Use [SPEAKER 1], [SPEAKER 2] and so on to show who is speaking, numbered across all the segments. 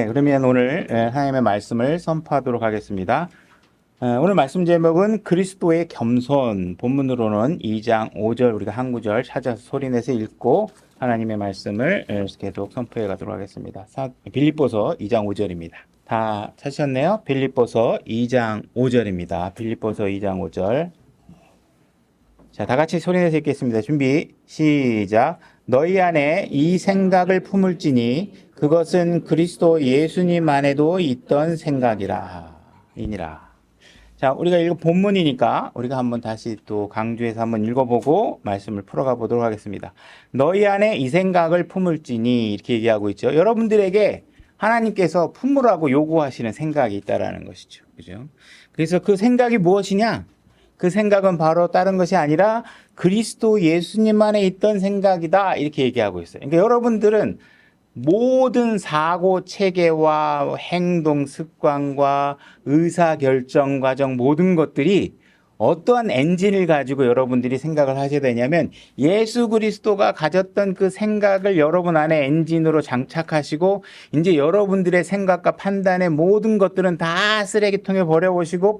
[SPEAKER 1] 그러면 오늘 하나님의 말씀을 선포하도록 하겠습니다. 오늘 말씀 제목은 그리스도의 겸손, 본문으로는 2장 5절 우리가 한 구절 찾아서 소리내서 읽고 하나님의 말씀을 계속 선포해 가도록 하겠습니다. 빌립보서 2장 5절입니다. 다 찾으셨네요? 빌립보서 2장 5절입니다. 빌립보서 2장 5절. 자, 다 같이 소리내서 읽겠습니다. 준비, 시작. 너희 안에 이 생각을 품을지니 그것은 그리스도 예수님 안에도 있던 생각이라. 이니라. 자, 우리가 읽은 본문이니까 우리가 한번 다시 또 강조해서 한번 읽어보고 말씀을 풀어가 보도록 하겠습니다. 너희 안에 이 생각을 품을지니 이렇게 얘기하고 있죠. 여러분들에게 하나님께서 품으라고 요구하시는 생각이 있다라는 것이죠. 그죠? 그래서 그 생각이 무엇이냐? 그 생각은 바로 다른 것이 아니라 그리스도 예수님 안에 있던 생각이다. 이렇게 얘기하고 있어요. 그러니까 여러분들은 모든 사고 체계와 행동 습관과 의사 결정 과정 모든 것들이 어떠한 엔진을 가지고 여러분들이 생각을 하셔야 되냐면 예수 그리스도가 가졌던 그 생각을 여러분 안에 엔진으로 장착하시고 이제 여러분들의 생각과 판단의 모든 것들은 다 쓰레기통에 버리시고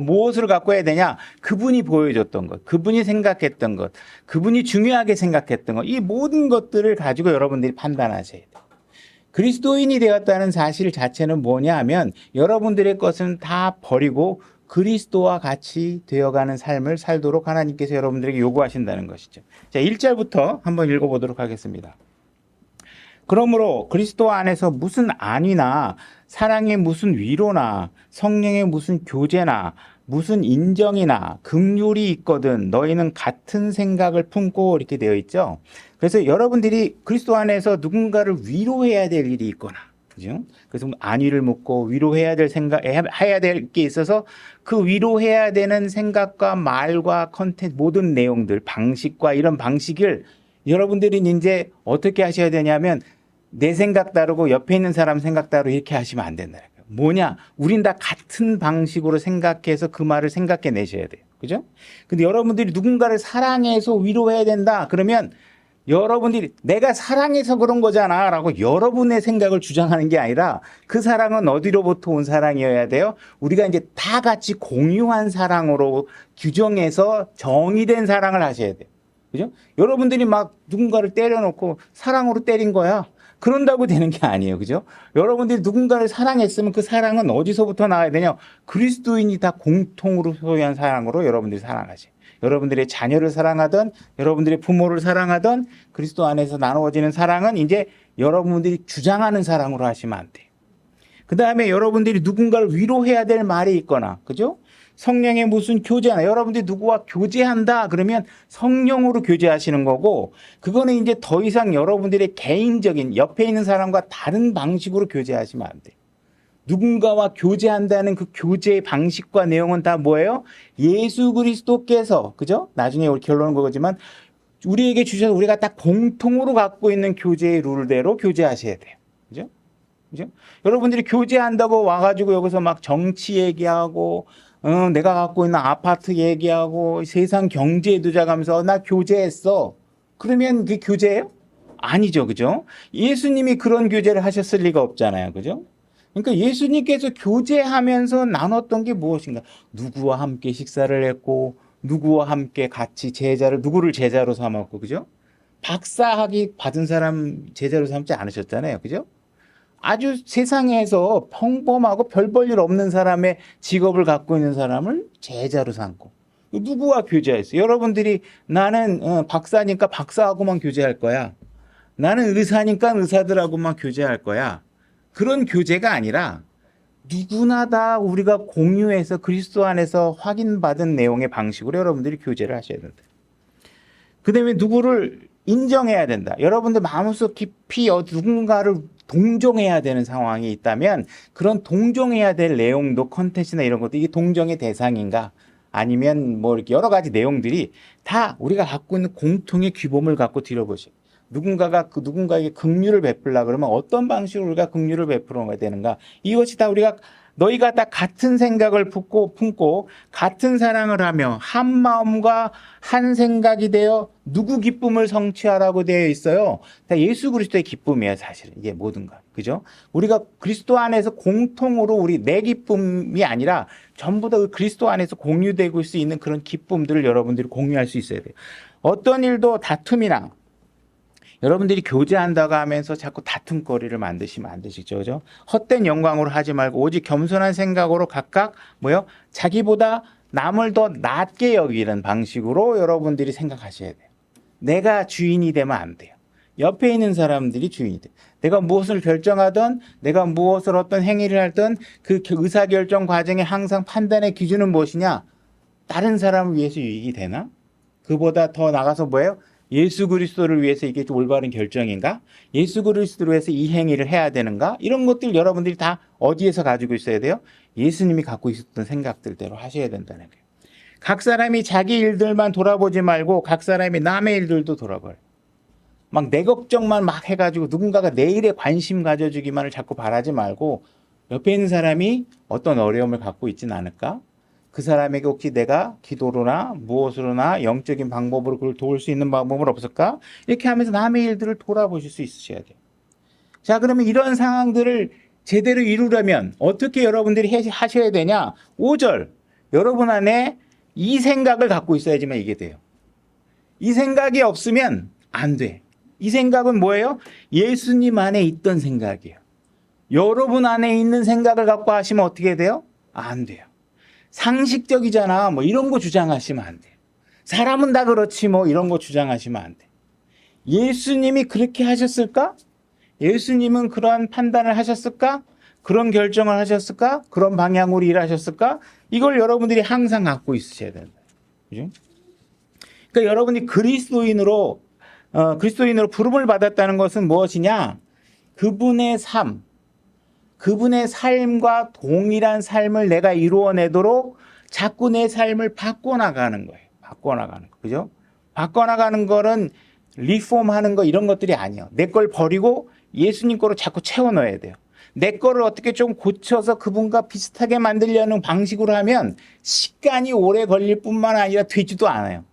[SPEAKER 1] 무엇을 갖고 해야 되냐? 그분이 보여줬던 것, 그분이 생각했던 것, 그분이 중요하게 생각했던 것, 이 모든 것들을 가지고 여러분들이 판단하셔야 돼요. 그리스도인이 되었다는 사실 자체는 뭐냐 하면 여러분들의 것은 다 버리고 그리스도와 같이 되어가는 삶을 살도록 하나님께서 여러분들에게 요구하신다는 것이죠. 자, 1절부터 한번 읽어보도록 하겠습니다. 그러므로 그리스도 안에서 무슨 안위나 사랑의 무슨 위로나 성령의 무슨 교제나 무슨 인정이나 긍휼이 있거든 너희는 같은 생각을 품고 이렇게 되어 있죠. 그래서 여러분들이 그리스도 안에서 누군가를 위로해야 될 일이 있거나 그죠? 그래서 안위를 묻고 위로해야 될 생각, 해야 될 게 있어서 그 위로해야 되는 생각과 말과 컨텐츠, 모든 내용들, 방식과 이런 방식을 여러분들이 이제 어떻게 하셔야 되냐면 내 생각 다르고 옆에 있는 사람 생각 다르고 이렇게 하시면 안 된다. 뭐냐? 우린 다 같은 방식으로 생각해서 그 말을 생각해 내셔야 돼요. 그죠? 근데 여러분들이 누군가를 사랑해서 위로해야 된다. 그러면 여러분들이 내가 사랑해서 그런 거잖아 라고 여러분의 생각을 주장하는 게 아니라 그 사랑은 어디로부터 온 사랑이어야 돼요? 우리가 이제 다 같이 공유한 사랑으로 규정해서 정의된 사랑을 하셔야 돼요. 그죠? 여러분들이 막 누군가를 때려놓고 사랑으로 때린 거야. 그런다고 되는 게 아니에요. 그죠? 여러분들이 누군가를 사랑했으면 그 사랑은 어디서부터 나와야 되냐? 그리스도인이 다 공통으로 소유한 사랑으로 여러분들이 사랑하세요. 여러분들의 자녀를 사랑하던 여러분들의 부모를 사랑하던 그리스도 안에서 나누어지는 사랑은 이제 여러분들이 주장하는 사랑으로 하시면 안 돼요. 그 다음에 여러분들이 누군가를 위로해야 될 말이 있거나 그죠? 성령의 무슨 교제나 여러분들이 누구와 교제한다 그러면 성령으로 교제하시는 거고 그거는 이제 더 이상 여러분들의 개인적인 옆에 있는 사람과 다른 방식으로 교제하시면 안 돼요. 누군가와 교제한다는 그 교제의 방식과 내용은 다 뭐예요? 예수 그리스도께서 그죠? 나중에 우리 결론은 그거지만 우리에게 주셔서 우리가 딱 공통으로 갖고 있는 교제의 룰대로 교제하셔야 돼요. 그죠? 그죠? 여러분들이 교제한다고 와가지고 여기서 막 정치 얘기하고 내가 갖고 있는 아파트 얘기하고 세상 경제에 두자가면서 나 교제했어. 그러면 그게 교제예요? 아니죠. 그죠? 예수님이 그런 교제를 하셨을 리가 없잖아요. 그죠? 그러니까 예수님께서 교제하면서 나눴던 게 무엇인가? 누구와 함께 식사를 했고 누구와 함께 같이 누구를 제자로 삼았고 그죠? 박사학위 받은 사람 제자로 삼지 않으셨잖아요. 그죠? 아주 세상에서 평범하고 별 볼 일 없는 사람의 직업을 갖고 있는 사람을 제자로 삼고 누구와 교제했어요? 여러분들이 나는 박사니까 박사하고만 교제할 거야. 나는 의사니까 의사들하고만 교제할 거야. 그런 교제가 아니라 누구나 다 우리가 공유해서 그리스도 안에서 확인받은 내용의 방식으로 여러분들이 교제를 하셔야 된다. 그 다음에 누구를 인정해야 된다. 여러분들 마음속 깊이 누군가를 동정해야 되는 상황이 있다면 그런 동정해야 될 내용도 컨텐츠나 이런 것도 이게 동정의 대상인가 아니면 뭐 이렇게 여러 가지 내용들이 다 우리가 갖고 있는 공통의 규범을 갖고 들여보세요. 누군가가 그 누군가에게 긍휼을 베풀라 그러면 어떤 방식으로 우리가 긍휼을 베풀어야 되는가? 이것이 다 우리가 너희가 다 같은 생각을 품고 같은 사랑을 하며 한 마음과 한 생각이 되어 누구 기쁨을 성취하라고 되어 있어요. 다 예수 그리스도의 기쁨이에요, 사실은. 이게 모든 것. 그죠? 우리가 그리스도 안에서 공통으로 우리 내 기쁨이 아니라 전부 다 그리스도 안에서 공유되고 수 있는 그런 기쁨들을 여러분들이 공유할 수 있어야 돼요. 어떤 일도 다툼이나 여러분들이 교제한다고 하면서 자꾸 다툼거리를 만드시면 안 되시죠. 그죠? 헛된 영광으로 하지 말고 오직 겸손한 생각으로 각각 자기보다 남을 더 낮게 여기는 방식으로 여러분들이 생각하셔야 돼요. 내가 주인이 되면 안 돼요. 옆에 있는 사람들이 주인이 돼요. 내가 무엇을 결정하든 내가 무엇을 어떤 행위를 하든 그 의사결정 과정에 항상 판단의 기준은 무엇이냐? 다른 사람을 위해서 유익이 되나? 그보다 더 나가서 예수 그리스도를 위해서 이게 올바른 결정인가? 예수 그리스도를 위해서 이 행위를 해야 되는가? 이런 것들 여러분들이 다 어디에서 가지고 있어야 돼요? 예수님이 갖고 있었던 생각들대로 하셔야 된다는 거예요. 각 사람이 자기 일들만 돌아보지 말고 각 사람이 남의 일들도 돌아봐요. 막 내 걱정만 막 해가지고 누군가가 내 일에 관심 가져주기만을 자꾸 바라지 말고 옆에 있는 사람이 어떤 어려움을 갖고 있진 않을까? 그 사람에게 혹시 내가 기도로나 무엇으로나 영적인 방법으로 그걸 도울 수 있는 방법은 없을까? 이렇게 하면서 남의 일들을 돌아보실 수 있으셔야 돼요. 자, 그러면 이런 상황들을 제대로 이루려면 어떻게 여러분들이 하셔야 되냐? 5절. 여러분 안에 이 생각을 갖고 있어야지만 이게 돼요. 이 생각이 없으면 안 돼. 이 생각은 뭐예요? 예수님 안에 있던 생각이에요. 여러분 안에 있는 생각을 갖고 하시면 어떻게 돼요? 안 돼요. 상식적이잖아. 이런 거 주장하시면 안 돼요. 사람은 다 그렇지 이런 거 주장하시면 안 돼요. 예수님이 그렇게 하셨을까? 예수님은 그런 판단을 하셨을까? 그런 결정을 하셨을까? 그런 방향으로 일하셨을까? 이걸 여러분들이 항상 갖고 있으셔야 된다. 그죠? 그러니까 여러분이 그리스도인으로 부름을 받았다는 것은 무엇이냐? 그분의 삶, 그분의 삶과 동일한 삶을 내가 이루어내도록 자꾸 내 삶을 바꿔나가는 거예요. 바꿔나가는 거. 그죠? 바꿔나가는 거는 리폼하는 거 이런 것들이 아니에요. 내 걸 버리고 예수님 거로 자꾸 채워 넣어야 돼요. 내 거를 어떻게 좀 고쳐서 그분과 비슷하게 만들려는 방식으로 하면 시간이 오래 걸릴 뿐만 아니라 되지도 않아요.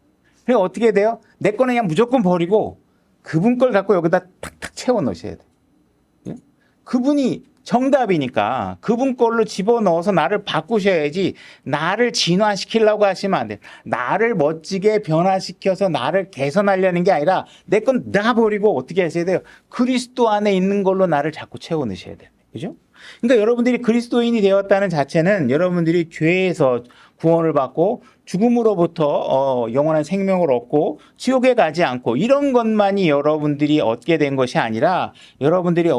[SPEAKER 1] 그래서 어떻게 돼요? 내 거는 그냥 무조건 버리고 그분 걸 갖고 여기다 탁탁 채워 넣으셔야 돼요. 그분이 정답이니까 그분 걸로 집어넣어서 나를 바꾸셔야지 나를 진화시키려고 하시면 안 돼요. 나를 멋지게 변화시켜서 나를 개선하려는 게 아니라 내 건 다 버리고 어떻게 하셔야 돼요? 그리스도 안에 있는 걸로 나를 자꾸 채워 넣으셔야 돼요. 그죠? 그러니까 여러분들이 그리스도인이 되었다는 자체는 여러분들이 죄에서 구원을 받고 죽음으로부터 영원한 생명을 얻고 지옥에 가지 않고 이런 것만이 여러분들이 얻게 된 것이 아니라 여러분들이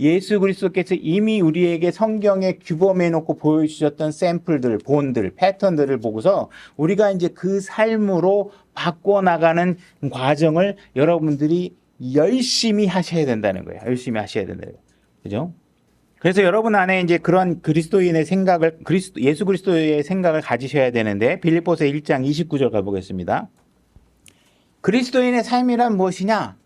[SPEAKER 1] 예수 그리스도께서 이미 우리에게 성경에 규범해 놓고 보여주셨던 샘플들, 본들, 패턴들을 보고서 우리가 이제 그 삶으로 바꿔나가는 과정을 여러분들이 열심히 하셔야 된다는 거예요. 열심히 하셔야 된다는 거예요. 그죠? 그래서 여러분 안에 이제 그런 그리스도인의 생각을, 예수 그리스도의 생각을 가지셔야 되는데, 빌립보서 1장 29절 가보겠습니다. 그리스도인의 삶이란 무엇이냐?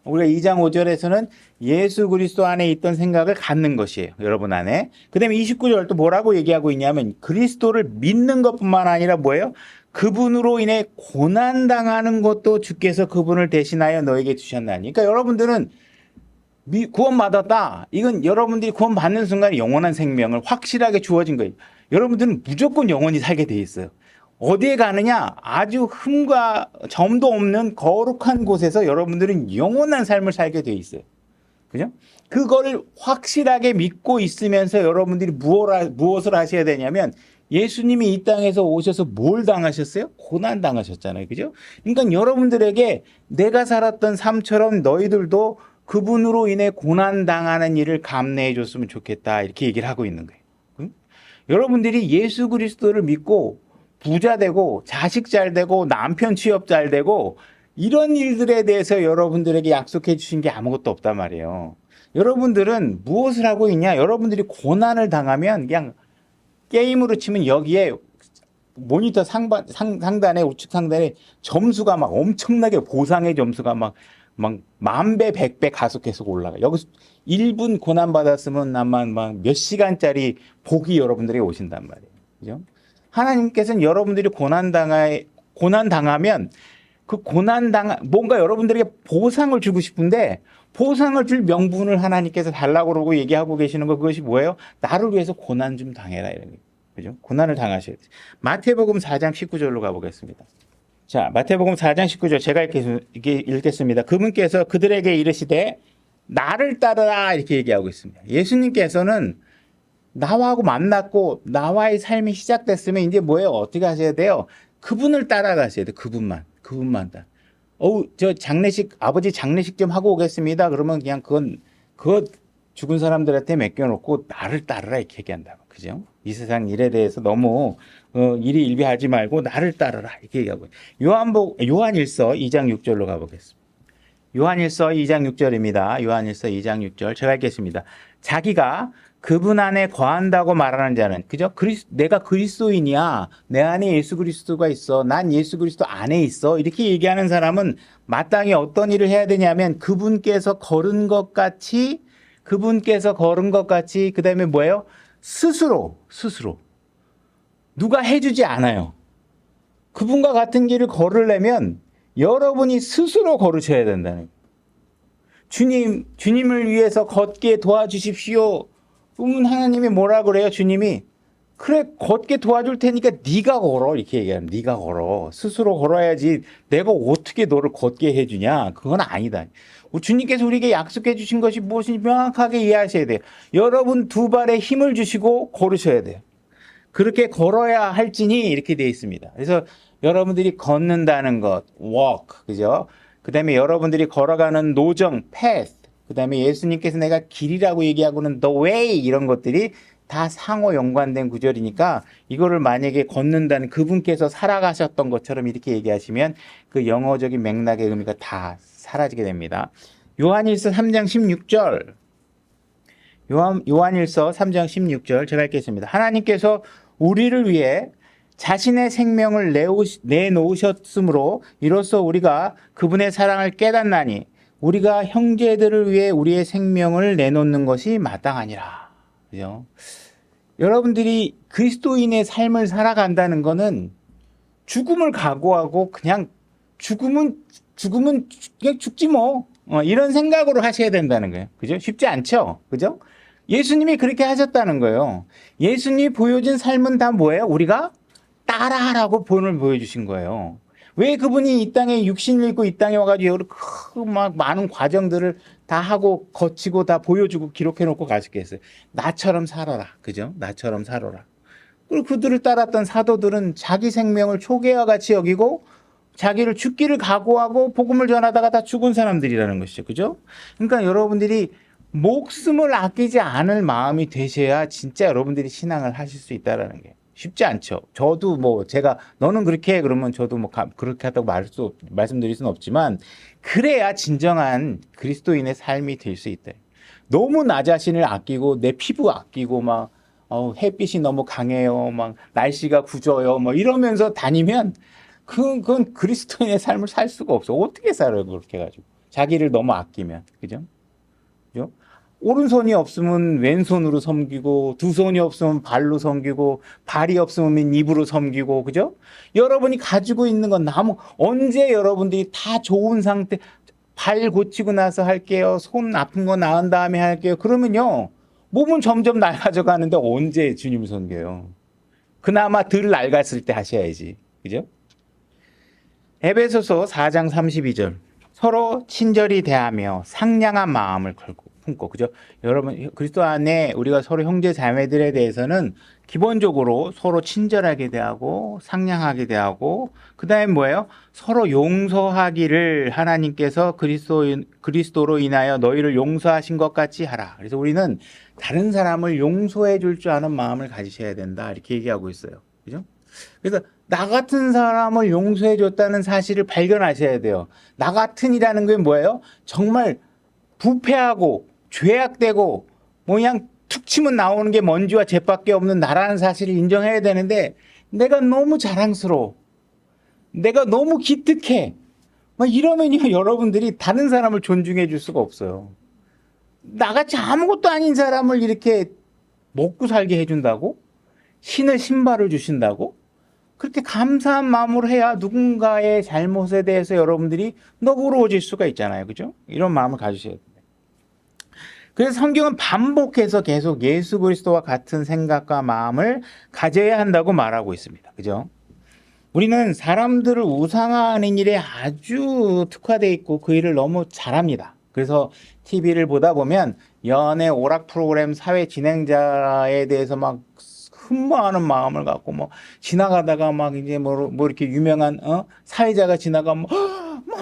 [SPEAKER 1] 우리가 2장 5절에서는 예수 그리스도 안에 있던 생각을 갖는 것이에요. 여러분 안에. 그 다음에 29절 또 뭐라고 얘기하고 있냐면 그리스도를 믿는 것뿐만 아니라 뭐예요? 그분으로 인해 고난당하는 것도 주께서 그분을 대신하여 너에게 주셨나니. 그러니까 여러분들은 구원받았다. 이건 여러분들이 구원받는 순간 영원한 생명을 확실하게 주어진 거예요. 여러분들은 무조건 영원히 살게 돼 있어요. 어디에 가느냐? 아주 흠과 점도 없는 거룩한 곳에서 여러분들은 영원한 삶을 살게 돼 있어요. 그죠? 그거를 확실하게 믿고 있으면서 여러분들이 무엇을 하셔야 되냐면 예수님이 이 땅에서 오셔서 뭘 당하셨어요? 고난 당하셨잖아요. 그죠? 그러니까 여러분들에게 내가 살았던 삶처럼 너희들도 그분으로 인해 고난 당하는 일을 감내해 줬으면 좋겠다. 이렇게 얘기를 하고 있는 거예요. 여러분들이 예수 그리스도를 믿고 부자 되고 자식 잘 되고 남편 취업 잘 되고 이런 일들에 대해서 여러분들에게 약속해 주신 게 아무것도 없단 말이에요. 여러분들은 무엇을 하고 있냐? 여러분들이 고난을 당하면 그냥 게임으로 치면 여기에 모니터 상단에 우측 상단에 점수가 막 엄청나게 보상의 점수가 막 만배 백배 가속해서 올라가. 여기서 1분 고난 받았으면 아마 막 몇 시간짜리 복이 여러분들이 오신단 말이에요. 그죠? 하나님께서는 여러분들이 고난 당하면 그 뭔가 여러분들에게 보상을 주고 싶은데 보상을 줄 명분을 하나님께서 달라고 그러고 얘기하고 계시는 거 그것이 뭐예요? 나를 위해서 고난 좀 당해라 이런 거예요. 그죠? 고난을 당하셔야 돼요. 마태복음 4장 19절로 가보겠습니다. 자, 마태복음 4장 19절 제가 읽겠습니다. 그분께서 그들에게 이르시되 나를 따르라 이렇게 얘기하고 있습니다. 예수님께서는 나하고 만났고 나와의 삶이 시작됐으면 이제 뭐예요? 어떻게 하셔야 돼요? 그분을 따라가셔야 돼요. 그분만 따라. 저 아버지 장례식 좀 하고 오겠습니다. 그러면 그냥 그거 죽은 사람들한테 맡겨놓고 나를 따르라 이렇게 얘기한다고. 그죠? 이 세상 일에 대해서 너무 일이 일비하지 말고 나를 따르라 이렇게 얘기하고. 요한일서 2장 6절로 가보겠습니다. 요한일서 2장 6절입니다. 요한일서 2장 6절 제가 읽겠습니다. 자기가 그분 안에 거한다고 말하는 자는 그죠? 내가 그리스도인이야. 내 안에 예수 그리스도가 있어. 난 예수 그리스도 안에 있어. 이렇게 얘기하는 사람은 마땅히 어떤 일을 해야 되냐면 그분께서 걸은 것 같이 그다음에 뭐예요? 스스로 누가 해주지 않아요. 그분과 같은 길을 걸으려면 여러분이 스스로 걸으셔야 된다는 거예요. 주님을 위해서 걷게 도와주십시오. 그러면 하나님이 뭐라 그래요? 주님이 그래 걷게 도와줄 테니까 네가 걸어 이렇게 얘기하면 네가 걸어. 스스로 걸어야지 내가 어떻게 너를 걷게 해주냐. 그건 아니다. 주님께서 우리에게 약속해 주신 것이 무엇인지 명확하게 이해하셔야 돼요. 여러분 두 발에 힘을 주시고 걸으셔야 돼요. 그렇게 걸어야 할지니 이렇게 되어 있습니다. 그래서 여러분들이 걷는다는 것, walk, 그죠? 그 다음에 여러분들이 걸어가는 노정, path, 그 다음에 예수님께서 내가 길이라고 얘기하고는 the way 이런 것들이 다 상호 연관된 구절이니까 이거를 만약에 걷는다는 그분께서 살아가셨던 것처럼 이렇게 얘기하시면 그 영어적인 맥락의 의미가 다 사라지게 됩니다. 요한일서 3장 16절 요한일서 3장 16절 제가 읽겠습니다. 하나님께서 우리를 위해 자신의 생명을 내놓으셨으므로 이로써 우리가 그분의 사랑을 깨닫나니 우리가 형제들을 위해 우리의 생명을 내놓는 것이 마땅하니라. 그죠? 여러분들이 그리스도인의 삶을 살아간다는 것은 죽음을 각오하고 그냥 죽으면 그냥 죽지 뭐 이런 생각으로 하셔야 된다는 거예요. 그죠? 쉽지 않죠? 그죠? 예수님이 그렇게 하셨다는 거예요. 예수님이 보여준 삶은 다 뭐예요? 우리가 따라하라고 본을 보여주신 거예요. 왜 그분이 이 땅에 육신을 입고 이 땅에 와가지고 막 많은 과정들을 다 하고 거치고 다 보여주고 기록해놓고 가셨겠어요. 나처럼 살아라. 그죠? 나처럼 살아라. 그리고 그들을 따랐던 사도들은 자기 생명을 초계와 같이 여기고 자기를 죽기를 각오하고 복음을 전하다가 다 죽은 사람들이라는 것이죠. 그죠? 그러니까 여러분들이 목숨을 아끼지 않을 마음이 되셔야 진짜 여러분들이 신앙을 하실 수 있다는 게 쉽지 않죠. 저도 뭐 제가 너는 그렇게 해 그러면 저도 뭐 그렇게 하다고 말씀드릴 수는 없지만 그래야 진정한 그리스도인의 삶이 될 수 있다. 너무 나 자신을 아끼고 내 피부 아끼고 막 햇빛이 너무 강해요. 막 날씨가 굳어요. 뭐 이러면서 다니면 그건 그리스도인의 삶을 살 수가 없어. 어떻게 살아요 그렇게 해가지고 자기를 너무 아끼면 그죠? 그죠? 오른손이 없으면 왼손으로 섬기고 두 손이 없으면 발로 섬기고 발이 없으면 입으로 섬기고 그죠? 여러분이 가지고 있는 건 언제 여러분들이 다 좋은 상태 발 고치고 나서 할게요. 손 아픈 거 나은 다음에 할게요. 그러면요. 몸은 점점 낡아져 가는데 언제 주님을 섬겨요? 그나마 덜 낡았을 때 하셔야지. 그죠? 에베소서 4장 32절 서로 친절히 대하며 상냥한 마음을 품고 그죠? 여러분 그리스도 안에 우리가 서로 형제 자매들에 대해서는 기본적으로 서로 친절하게 대하고 상냥하게 대하고 그다음에 뭐예요? 서로 용서하기를 하나님께서 그리스도로 인하여 너희를 용서하신 것 같이 하라. 그래서 우리는 다른 사람을 용서해 줄 줄 아는 마음을 가지셔야 된다. 이렇게 얘기하고 있어요. 그죠? 그래서 나 같은 사람을 용서해 줬다는 사실을 발견하셔야 돼요. 나 같은이라는 게 뭐예요? 정말 부패하고 죄악되고 뭐 그냥 툭 치면 나오는 게 먼지와 잿밖에 없는 나라는 사실을 인정해야 되는데 내가 너무 자랑스러워. 내가 너무 기특해. 막 이러면요, 여러분들이 다른 사람을 존중해 줄 수가 없어요. 나같이 아무것도 아닌 사람을 이렇게 먹고 살게 해준다고? 신을 신발을 주신다고? 그렇게 감사한 마음으로 해야 누군가의 잘못에 대해서 여러분들이 너그러워질 수가 있잖아요. 그죠? 이런 마음을 가지셔야 돼요. 그래서 성경은 반복해서 계속 예수 그리스도와 같은 생각과 마음을 가져야 한다고 말하고 있습니다. 그죠? 우리는 사람들을 우상화하는 일에 아주 특화되어 있고 그 일을 너무 잘합니다. 그래서 TV를 보다 보면 연애 오락 프로그램 사회 진행자에 대해서 막 흠모하는 마음을 갖고 뭐 지나가다가 막 이제 뭐 이렇게 유명한 사회자가 지나가면 막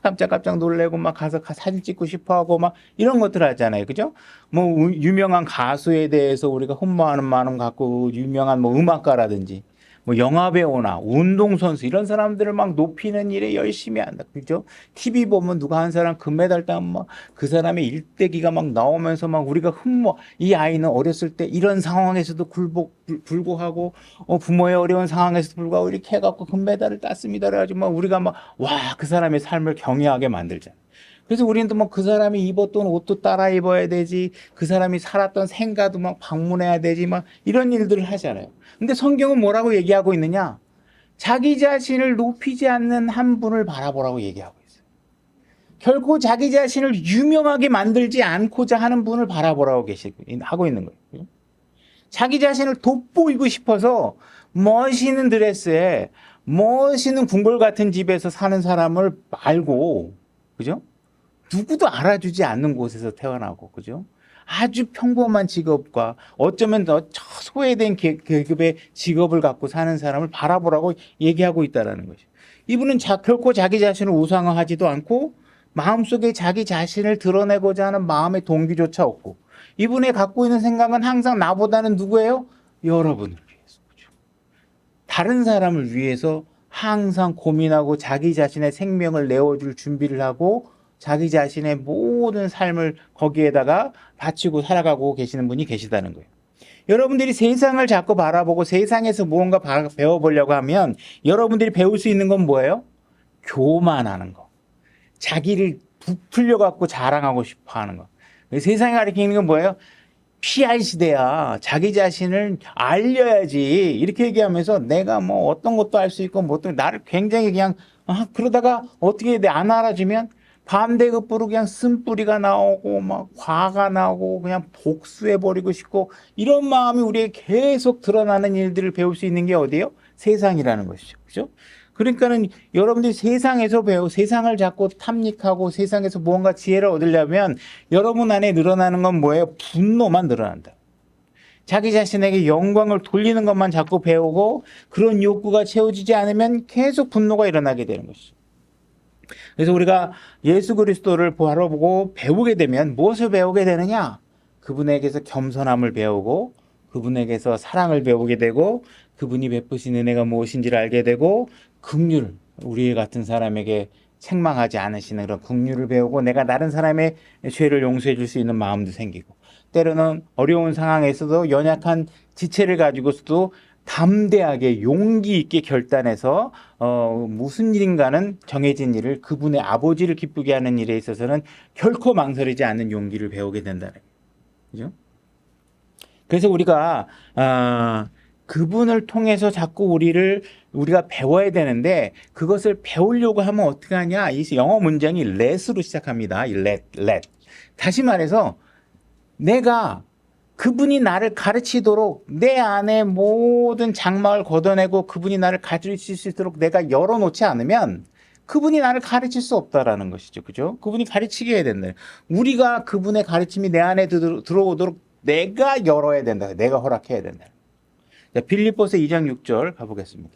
[SPEAKER 1] 깜짝깜짝 놀래고 막 가서 사진 찍고 싶어 하고 막 이런 것들 하잖아요. 그죠? 뭐 유명한 가수에 대해서 우리가 흠모하는 마음 갖고 유명한 뭐 음악가라든지 뭐 영화배우나 운동선수 이런 사람들을 막 높이는 일에 열심히 한다. 그죠? TV 보면 누가 한 사람 금메달 따면 막 그 사람의 일대기가 막 나오면서 막 우리가 이 아이는 어렸을 때 이런 상황에서도 불구하고 부모의 어려운 상황에서도 불구하고 이렇게 해갖고 금메달을 땄습니다. 그래가지고 막 우리가 막 와, 그 사람의 삶을 경외하게 만들잖아. 그래서 우리는 또 뭐 그 사람이 입었던 옷도 따라 입어야 되지, 그 사람이 살았던 생가도 막 방문해야 되지, 막 이런 일들을 하잖아요. 근데 성경은 뭐라고 얘기하고 있느냐? 자기 자신을 높이지 않는 한 분을 바라보라고 얘기하고 있어요. 결코 자기 자신을 유명하게 만들지 않고자 하는 분을 바라보라고 하고 있는 거예요. 자기 자신을 돋보이고 싶어서 멋있는 드레스에 멋있는 궁궐 같은 집에서 사는 사람을 말고, 그죠? 누구도 알아주지 않는 곳에서 태어나고, 그죠? 아주 평범한 직업과 어쩌면 더 소외된 계급의 직업을 갖고 사는 사람을 바라보라고 얘기하고 있다는 것이죠. 이분은 결코 자기 자신을 우상화하지도 않고 마음속에 자기 자신을 드러내고자 하는 마음의 동기조차 없고 이분의 갖고 있는 생각은 항상 나보다는 누구예요? 여러분을 위해서. 그죠? 다른 사람을 위해서 항상 고민하고 자기 자신의 생명을 내어줄 준비를 하고 자기 자신의 모든 삶을 거기에다가 바치고 살아가고 계시는 분이 계시다는 거예요. 여러분들이 세상을 자꾸 바라보고 세상에서 무언가 배워보려고 하면 여러분들이 배울 수 있는 건 뭐예요? 교만하는 거. 자기를 부풀려 갖고 자랑하고 싶어 하는 거. 세상이 가르치는 건 뭐예요? PR 시대야. 자기 자신을 알려야지. 이렇게 얘기하면서 내가 뭐 어떤 것도 알 수 있고 뭐 나를 굉장히 그냥 그러다가 어떻게 안 알아주면 반대급부로 그냥 쓴뿌리가 나오고 막 화가 나고 그냥 복수해버리고 싶고 이런 마음이 우리에게 계속 드러나는 일들을 배울 수 있는 게 어디예요? 세상이라는 것이죠. 그죠? 그러니까는 여러분들이 세상에서 세상을 자꾸 탐닉하고 세상에서 무언가 지혜를 얻으려면 여러분 안에 늘어나는 건 뭐예요? 분노만 늘어난다. 자기 자신에게 영광을 돌리는 것만 자꾸 배우고 그런 욕구가 채워지지 않으면 계속 분노가 일어나게 되는 것이죠. 그래서 우리가 예수 그리스도를 바라보고 배우게 되면 무엇을 배우게 되느냐? 그분에게서 겸손함을 배우고 그분에게서 사랑을 배우게 되고 그분이 베푸신 은혜가 무엇인지를 알게 되고 긍휼, 우리 같은 사람에게 책망하지 않으시는 그런 긍휼을 배우고 내가 다른 사람의 죄를 용서해 줄 수 있는 마음도 생기고 때로는 어려운 상황에서도 연약한 지체를 가지고서도 담대하게 용기 있게 결단해서 무슨 일인가는 정해진 일을 그분의 아버지를 기쁘게 하는 일에 있어서는 결코 망설이지 않는 용기를 배우게 된다는 거예요. 그죠? 그래서 우리가 그분을 통해서 자꾸 우리가 배워야 되는데 그것을 배우려고 하면 어떻게 하냐? 이 영어 문장이 let으로 시작합니다. 이 let. 다시 말해서 내가 그분이 나를 가르치도록 내 안에 모든 장막을 걷어내고 그분이 나를 가르칠 수 있도록 내가 열어놓지 않으면 그분이 나를 가르칠 수 없다라는 것이죠. 그죠? 그분이 가르치게 해야 된다. 우리가 그분의 가르침이 내 안에 들어오도록 내가 열어야 된다. 내가 허락해야 된다. 자, 빌립보서 2장 6절 가보겠습니다.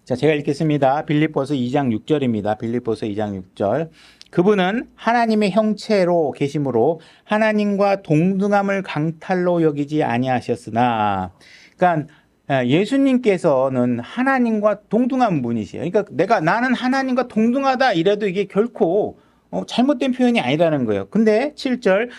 [SPEAKER 1] 자, 제가 읽겠습니다. 빌립보서 2장 6절입니다. 빌립보서 2장 6절. 그분은 하나님의 형체로 계심으로 하나님과 동등함을 강탈로 여기지 아니하셨으나, 그러니까 예수님께서는 하나님과 동등한 분이시에요. 그러니까 나는 하나님과 동등하다 이래도 이게 결코 잘못된 표현이 아니라는 거예요. 근데 7절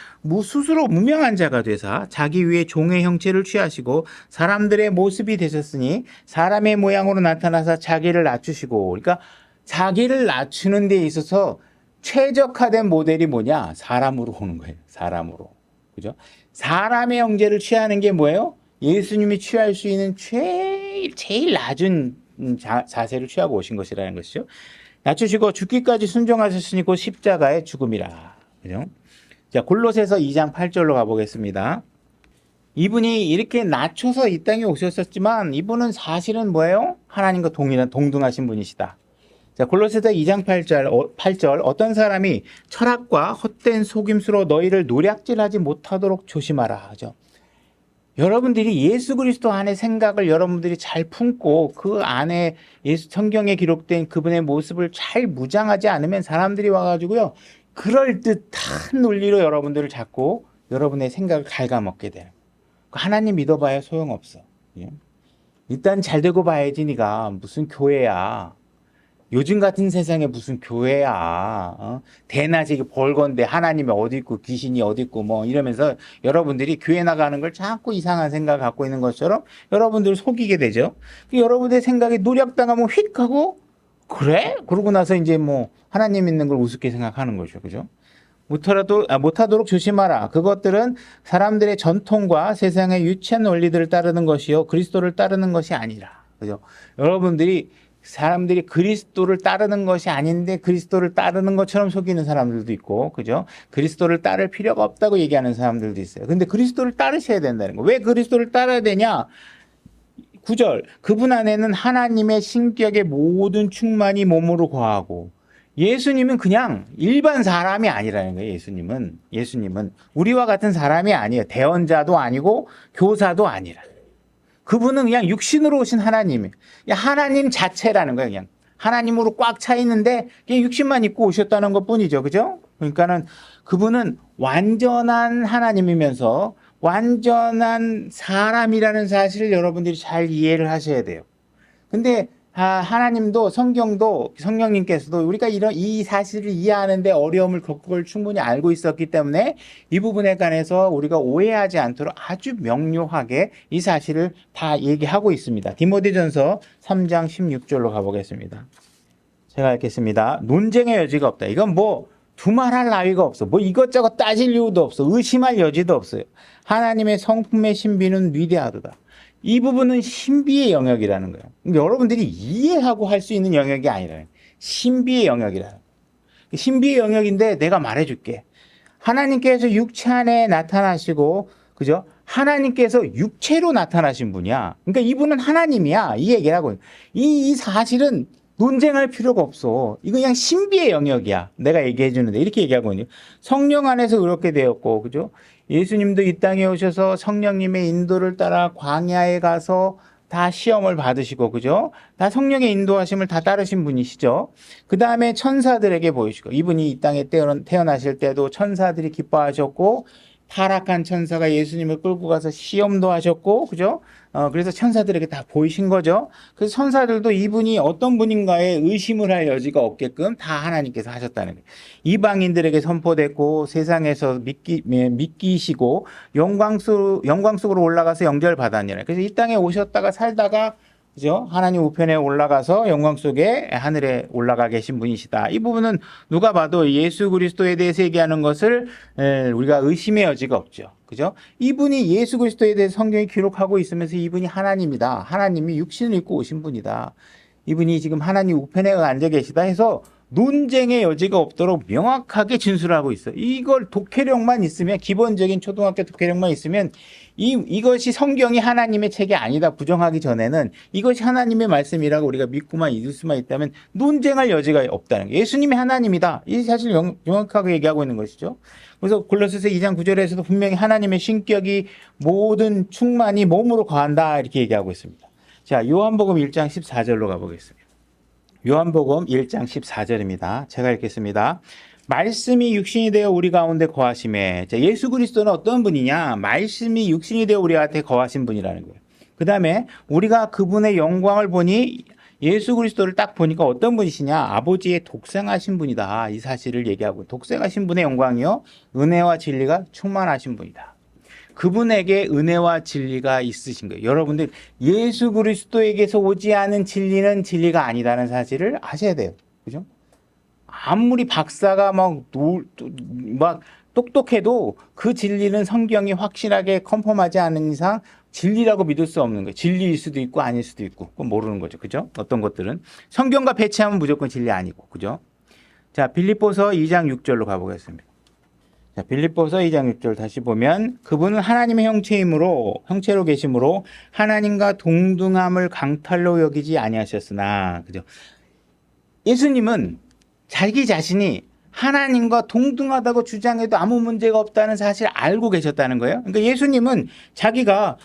[SPEAKER 1] 스스로 무명한 자가 되사 자기 위에 종의 형체를 취하시고 사람들의 모습이 되셨으니 사람의 모양으로 나타나사 자기를 낮추시고, 그러니까 자기를 낮추는 데 있어서 최적화된 모델이 뭐냐? 사람으로 오는 거예요. 사람으로. 그죠? 사람의 형제를 취하는 게 뭐예요? 예수님이 취할 수 있는 제일 낮은 자세를 취하고 오신 것이라는 것이죠. 낮추시고 죽기까지 순종하셨으니 곧 십자가의 죽음이라. 그죠? 자, 골로새서 2장 8절로 가보겠습니다. 이분이 이렇게 낮춰서 이 땅에 오셨었지만 이분은 사실은 뭐예요? 하나님과 동등하신 분이시다. 자, 골로새서 2장 8절 어떤 사람이 철학과 헛된 속임수로 너희를 노략질하지 못하도록 조심하라. 그죠? 여러분들이 예수 그리스도 안에 생각을 여러분들이 잘 품고 그 안에 성경에 기록된 그분의 모습을 잘 무장하지 않으면 사람들이 와가지고요, 그럴듯한 논리로 여러분들을 잡고 여러분의 생각을 갉아먹게 돼요. 하나님 믿어봐야 소용없어. 일단 잘 되고 봐야지. 네가 무슨 교회야. 요즘 같은 세상에 무슨 교회야. 대낮에 벌건데 하나님이 어디 있고 귀신이 어디 있고 뭐 이러면서 여러분들이 교회 나가는 걸 자꾸 이상한 생각을 갖고 있는 것처럼 여러분들을 속이게 되죠. 여러분들의 생각이 노력당하면 휙 하고, 그래? 그러고 나서 이제 뭐 하나님 있는 걸 우습게 생각하는 거죠. 그죠? 못하도록 조심하라. 그것들은 사람들의 전통과 세상의 유치한 원리들을 따르는 것이요, 그리스도를 따르는 것이 아니라. 그죠? 사람들이 그리스도를 따르는 것이 아닌데 그리스도를 따르는 것처럼 속이는 사람들도 있고, 그죠? 그리스도를 따를 필요가 없다고 얘기하는 사람들도 있어요. 근데 그리스도를 따르셔야 된다는 거. 왜 그리스도를 따라야 되냐? 9절. 그분 안에는 하나님의 신격의 모든 충만이 몸으로 거하고. 예수님은 그냥 일반 사람이 아니라는 거예요. 예수님은 우리와 같은 사람이 아니에요. 대언자도 아니고 교사도 아니라. 그분은 그냥 육신으로 오신 하나님이에요. 하나님 자체라는 거예요. 그냥 하나님으로 꽉 차 있는데 그냥 육신만 입고 오셨다는 것뿐이죠. 그죠? 그러니까는 그분은 완전한 하나님이면서 완전한 사람이라는 사실을 여러분들이 잘 이해를 하셔야 돼요. 근데 하나님도 성령님께서도 우리가 이 사실을 이해하는데 어려움을 겪을 걸 충분히 알고 있었기 때문에 이 부분에 관해서 우리가 오해하지 않도록 아주 명료하게 이 사실을 다 얘기하고 있습니다. 디모데전서 3장 16절로 가보겠습니다. 제가 읽겠습니다. 논쟁의 여지가 없다. 이건 뭐 두말할 나위가 없어. 뭐 이것저것 따질 이유도 없어. 의심할 여지도 없어요. 하나님의 성품의 신비는 위대하도다. 이 부분은 신비의 영역이라는 거예요. 여러분들이 이해하고 할 수 있는 영역이 아니라 신비의 영역이라는 거예요. 신비의 영역인데 내가 말해줄게. 하나님께서 육체 안에 나타나시고, 그죠? 하나님께서 육체로 나타나신 분이야. 그러니까 이분은 하나님이야. 이 얘기를 하고. 이 사실은 논쟁할 필요가 없어. 이거 그냥 신비의 영역이야. 내가 얘기해 주는데 이렇게 얘기하고 있는. 성령 안에서 그렇게 되었고, 그죠? 예수님도 이 땅에 오셔서 성령님의 인도를 따라 광야에 가서 다 시험을 받으시고, 그죠? 다 성령의 인도하심을 다 따르신 분이시죠. 그 다음에 천사들에게 보이시고, 이분이 이 땅에 태어나실 때도 천사들이 기뻐하셨고, 타락한 천사가 예수님을 끌고 가서 시험도 하셨고, 그죠? 그래서 천사들에게 다 보이신 거죠. 그래서 천사들도 이분이 어떤 분인가에 의심을 할 여지가 없게끔 다 하나님께서 하셨다는 거예요. 이방인들에게 선포됐고 세상에서 믿기시고 영광 속으로 올라가서 영절 받았느라. 그래서 이 땅에 오셨다가 살다가, 그죠? 하나님 우편에 올라가서 영광 속에 하늘에 올라가 계신 분이시다. 이 부분은 누가 봐도 예수 그리스도에 대해서 얘기하는 것을 우리가 의심의 여지가 없죠. 그죠? 이분이 예수 그리스도에 대해서 성경이 기록하고 있으면서 이분이 하나님이다. 하나님이 육신을 입고 오신 분이다. 이분이 지금 하나님 우편에 앉아 계시다 해서 논쟁의 여지가 없도록 명확하게 진술하고 있어요. 이걸 독해력만 있으면, 기본적인 초등학교 독해력만 있으면 이것이 성경이 하나님의 책이 아니다 부정하기 전에는 이것이 하나님의 말씀이라고 우리가 믿고만 잊을 수만 있다면 논쟁할 여지가 없다는 거예요. 예수님이 하나님이다. 이 사실 명확하게 얘기하고 있는 것이죠. 그래서 골로새서 2장 9절에서도 분명히 하나님의 신격이 모든 충만이 몸으로 거한다 이렇게 얘기하고 있습니다. 자, 요한복음 1장 14절로 가보겠습니다. 요한복음 1장 14절입니다. 제가 읽겠습니다. 말씀이 육신이 되어 우리 가운데 거하심에. 자, 예수 그리스도는 어떤 분이냐? 말씀이 육신이 되어 우리한테 거하신 분이라는 거예요. 그 다음에 우리가 그분의 영광을 보니 예수 그리스도를 딱 보니까 어떤 분이시냐? 아버지의 독생하신 분이다. 이 사실을 얘기하고 독생하신 분의 영광이요 은혜와 진리가 충만하신 분이다. 그분에게 은혜와 진리가 있으신 거예요. 여러분들 예수 그리스도에게서 오지 않은 진리는 진리가 아니다는 사실을 아셔야 돼요. 그죠? 아무리 박사가 막 똑똑해도 그 진리는 성경이 확실하게 컨펌하지 않은 이상 진리라고 믿을 수 없는 거예요. 진리일 수도 있고 아닐 수도 있고 그건 모르는 거죠. 그죠? 어떤 것들은 성경과 배치하면 무조건 진리 아니고. 그죠? 자, 빌립보서 2장 6절로 가보겠습니다. 자, 빌립보서 2장 6절 다시 보면 그분은 하나님의 형체로 계심으로 하나님과 동등함을 강탈로 여기지 아니하셨으나. 그죠? 예수님은 자기 자신이 하나님과 동등하다고 주장해도 아무 문제가 없다는 사실을 알고 계셨다는 거예요. 그러니까 예수님은 자기가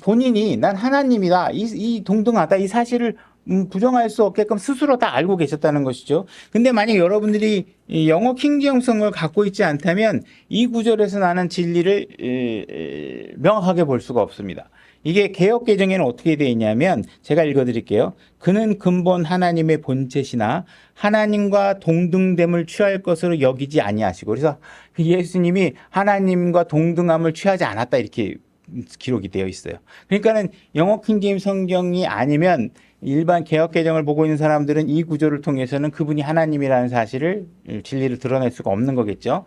[SPEAKER 1] 본인이 난 하나님이다, 이 동등하다, 이 사실을 부정할 수 없게끔 스스로 다 알고 계셨다는 것이죠. 근데 만약 여러분들이 영어 킹제임스를 갖고 있지 않다면 이 구절에서 나는 진리를 명확하게 볼 수가 없습니다. 이게 개역 개정에는 어떻게 되어 있냐면 제가 읽어드릴게요. 그는 근본 하나님의 본체시나 하나님과 동등됨을 취할 것으로 여기지 아니하시고, 그래서 예수님이 하나님과 동등함을 취하지 않았다 이렇게 기록이 되어 있어요. 그러니까는 영어 킹제임스 성경이 아니면 일반 개역 개정을 보고 있는 사람들은 이 구조를 통해서는 그분이 하나님이라는 사실을 진리를 드러낼 수가 없는 거겠죠.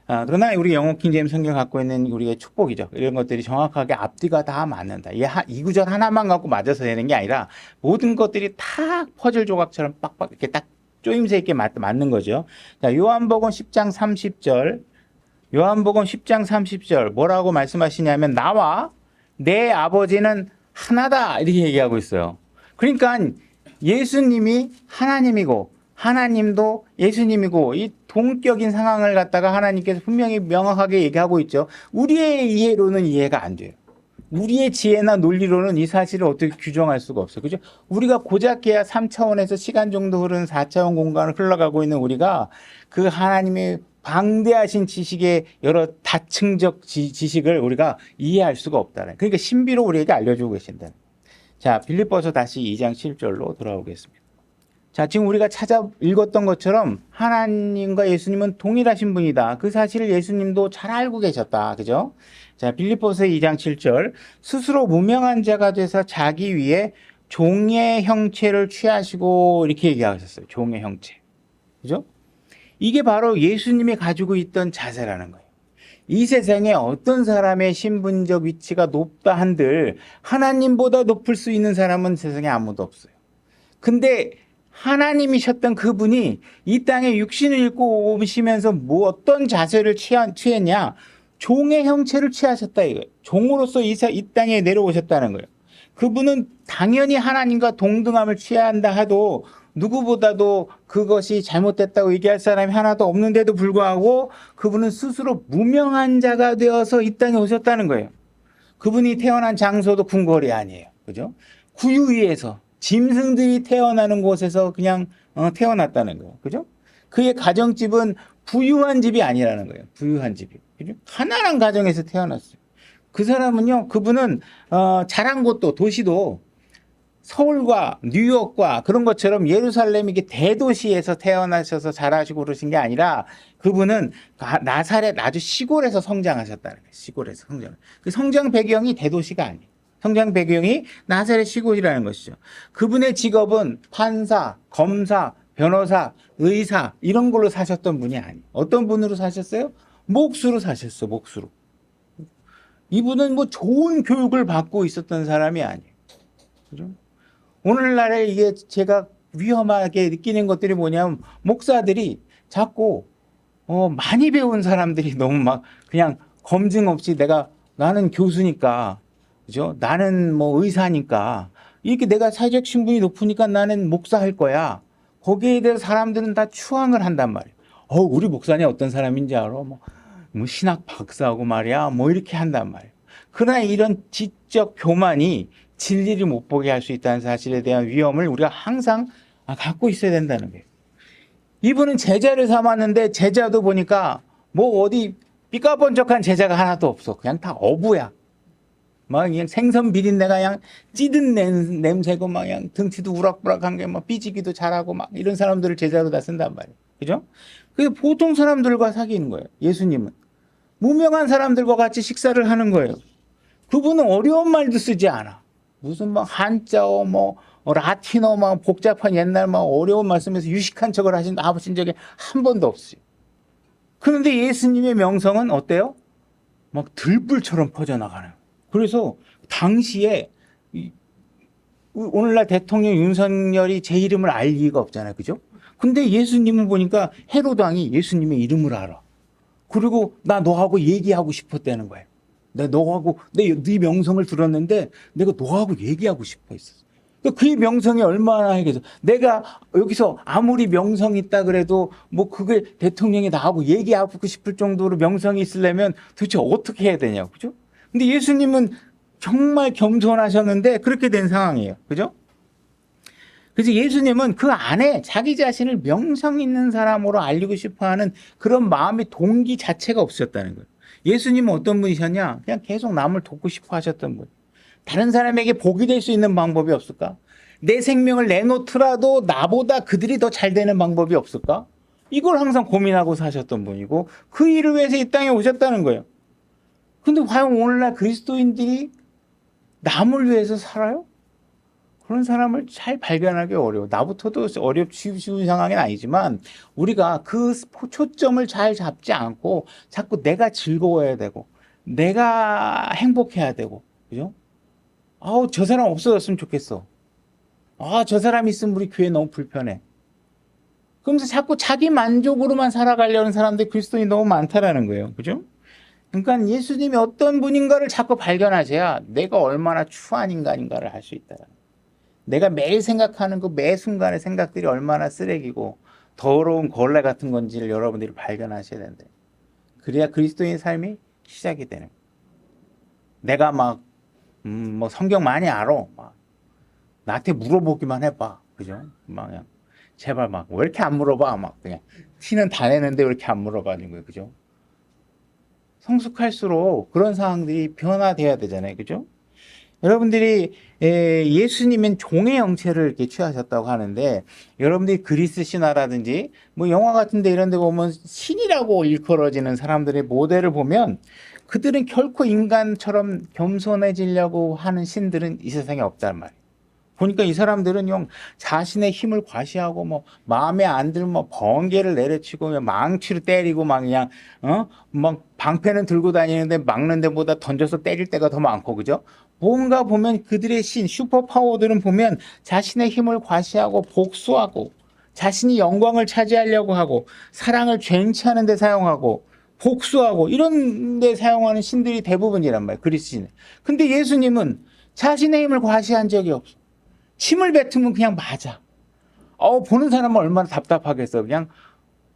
[SPEAKER 1] 그러나 우리 영어 킹제임스 성경 갖고 있는 우리의 축복이죠. 이런 것들이 정확하게 앞뒤가 다 맞는다. 이 구절 하나만 갖고 맞아서 되는 게 아니라 모든 것들이 다 퍼즐 조각처럼 빡빡 이렇게 딱 쪼임새 있게 맞는 거죠. 자, 요한복음 10장 30절. 요한복음 10장 30절 뭐라고 말씀하시냐면 나와 내 아버지는 하나다 이렇게 얘기하고 있어요. 그러니까 예수님이 하나님이고 하나님도 예수님이고 이 동격인 상황을 갖다가 하나님께서 분명히 명확하게 얘기하고 있죠. 우리의 이해로는 이해가 안 돼요. 우리의 지혜나 논리로는 이 사실을 어떻게 규정할 수가 없어요. 그죠? 우리가 고작해야 3차원에서 시간 정도 흐르는 4차원 공간을 흘러가고 있는 우리가 그 하나님의 방대하신 지식의 여러 다층적 지식을 우리가 이해할 수가 없다는. 그러니까 신비로 우리에게 알려주고 계신다는. 자, 빌립보서 다시 2장 7절로 돌아오겠습니다. 자, 지금 우리가 찾아 읽었던 것처럼 하나님과 예수님은 동일하신 분이다. 그 사실을 예수님도 잘 알고 계셨다. 그죠? 자, 빌립보서 2장 7절. 스스로 무명한 자가 돼서 자기 위에 종의 형체를 취하시고 이렇게 얘기하셨어요. 종의 형체. 그죠? 이게 바로 예수님이 가지고 있던 자세라는 거예요. 이 세상에 어떤 사람의 신분적 위치가 높다 한들 하나님보다 높을 수 있는 사람은 세상에 아무도 없어요. 근데 하나님이셨던 그분이 이 땅에 육신을 입고 오시면서 어떤 자세를 취했냐? 종의 형체를 취하셨다 이거예요. 종으로서 이 땅에 내려오셨다는 거예요. 그분은 당연히 하나님과 동등함을 취해야 한다 하도 누구보다도 그것이 잘못됐다고 얘기할 사람이 하나도 없는데도 불구하고 그분은 스스로 무명한 자가 되어서 이 땅에 오셨다는 거예요. 그분이 태어난 장소도 궁궐이 아니에요. 그죠? 구유위에서 짐승들이 태어나는 곳에서 그냥 태어났다는 거예요. 그죠? 그의 가정집은 부유한 집이 아니라는 거예요. 부유한 집이. 그죠? 가난한 가정에서 태어났어요. 그 사람은요, 그분은 자란 곳도 도시도 서울과 뉴욕과 그런 것처럼 예루살렘 이게 대도시에서 태어나셔서 자라시고 그러신 게 아니라 그분은 나사렛 아주 시골에서 성장하셨다는 거예요. 시골에서 성장. 그 성장 배경이 대도시가 아니에요. 성장 배경이 나사렛 시골이라는 것이죠. 그분의 직업은 판사, 검사, 변호사, 의사 이런 걸로 사셨던 분이 아니에요. 어떤 분으로 사셨어요? 몫으로 사셨어. 몫으로. 이분은 뭐 좋은 교육을 받고 있었던 사람이 아니에요. 그죠? 오늘날에 이게 제가 위험하게 느끼는 것들이 뭐냐면 목사들이 자꾸 많이 배운 사람들이 너무 막 그냥 검증 없이 나는 교수니까 그죠? 나는 뭐 의사니까 이렇게 내가 사회적 신분이 높으니까 나는 목사 할 거야. 거기에 대해서 사람들은 다 추앙을 한단 말이에요. 우리 목사님 어떤 사람인지 알아? 뭐 신학 박사하고 말이야. 뭐 이렇게 한단 말이에요. 그러나 이런 지적 교만이 진리를 못 보게 할 수 있다는 사실에 대한 위험을 우리가 항상 갖고 있어야 된다는 거예요. 이분은 제자를 삼았는데 제자도 보니까 뭐 어디 삐까번쩍한 제자가 하나도 없어. 그냥 다 어부야. 막 그냥 생선 비린내가 그냥 찌든 냄새고 막 그냥 등치도 우락부락한 게 막 삐지기도 잘하고 막 이런 사람들을 제자로 다 쓴단 말이에요. 그죠? 그게 보통 사람들과 사귀는 거예요. 예수님은. 무명한 사람들과 같이 식사를 하는 거예요. 그분은 어려운 말도 쓰지 않아. 무슨 막 한자어 뭐 라틴어 막 복잡한 옛날 막 어려운 말씀에서 유식한 척을 하신 적이 한 번도 없어요. 그런데 예수님의 명성은 어때요? 막 들불처럼 퍼져나가는. 그래서 당시에 오늘날 대통령 윤석열이 제 이름을 알 리가 없잖아요. 그죠? 근데 예수님은 보니까 헤롯 왕이 예수님의 이름을 알아. 그리고 나 너하고 얘기하고 싶었다는 거예요. 내가 너하고 네 명성을 들었는데 내가 너하고 얘기하고 싶어 했었어. 그의 명성이 얼마나 해서 내가 여기서 아무리 명성이 있다 그래도 뭐 그게 대통령이 나하고 얘기하고 싶을 정도로 명성이 있으려면 도대체 어떻게 해야 되냐고. 그죠? 근데 예수님은 정말 겸손하셨는데 그렇게 된 상황이에요. 그죠? 그래서 예수님은 그 안에 자기 자신을 명성 있는 사람으로 알리고 싶어 하는 그런 마음의 동기 자체가 없으셨다는 거예요. 예수님은 어떤 분이셨냐? 그냥 계속 남을 돕고 싶어 하셨던 분. 다른 사람에게 복이 될 수 있는 방법이 없을까? 내 생명을 내놓더라도 나보다 그들이 더 잘 되는 방법이 없을까? 이걸 항상 고민하고 사셨던 분이고 그 일을 위해서 이 땅에 오셨다는 거예요. 근데 과연 오늘날 그리스도인들이 남을 위해서 살아요? 그런 사람을 잘 발견하기 어려워. 나부터도 쉬운 상황은 아니지만 우리가 그 초점을 잘 잡지 않고 자꾸 내가 즐거워야 되고 내가 행복해야 되고 그죠? 아우 저 사람 없어졌으면 좋겠어. 아 저 사람 있으면 우리 교회 너무 불편해. 그러면서 자꾸 자기 만족으로만 살아가려는 사람들이 그리스도인이 너무 많다라는 거예요. 그죠? 그러니까 예수님이 어떤 분인가를 자꾸 발견하셔야 내가 얼마나 추한 인간인가를 알 수 있다. 내가 매일 생각하는 그 매 순간의 생각들이 얼마나 쓰레기고 더러운 걸레 같은 건지를 여러분들이 발견하셔야 된대. 그래야 그리스도인의 삶이 시작이 되는 거예요. 내가 뭐 성경 많이 알아. 막 나한테 물어보기만 해봐. 그죠? 막 그냥 제발 막 왜 이렇게 안 물어봐? 막 그냥 티는 다 내는데 왜 이렇게 안 물어봐는 거예요. 그죠? 성숙할수록 그런 상황들이 변화돼야 되잖아요. 그죠? 여러분들이 예수님은 종의 형체를 이렇게 취하셨다고 하는데 여러분들이 그리스 신화라든지 뭐 영화 같은 데 이런 데 보면 신이라고 일컬어지는 사람들의 모델을 보면 그들은 결코 인간처럼 겸손해지려고 하는 신들은 이 세상에 없단 말이에요. 보니까 이 사람들은 영 자신의 힘을 과시하고 뭐 마음에 안 들면 뭐 번개를 내려치고 망치로 때리고 막 그냥 막 방패는 들고 다니는데 막는 데보다 던져서 때릴 때가 더 많고 그죠? 뭔가 보면 그들의 신 슈퍼 파워들은 보면 자신의 힘을 과시하고 복수하고 자신이 영광을 차지하려고 하고 사랑을 쟁취하는 데 사용하고 복수하고 이런 데 사용하는 신들이 대부분이란 말이에요. 그리스인. 근데 예수님은 자신의 힘을 과시한 적이 없어. 침을 뱉으면 그냥 맞아. 보는 사람은 얼마나 답답하겠어. 그냥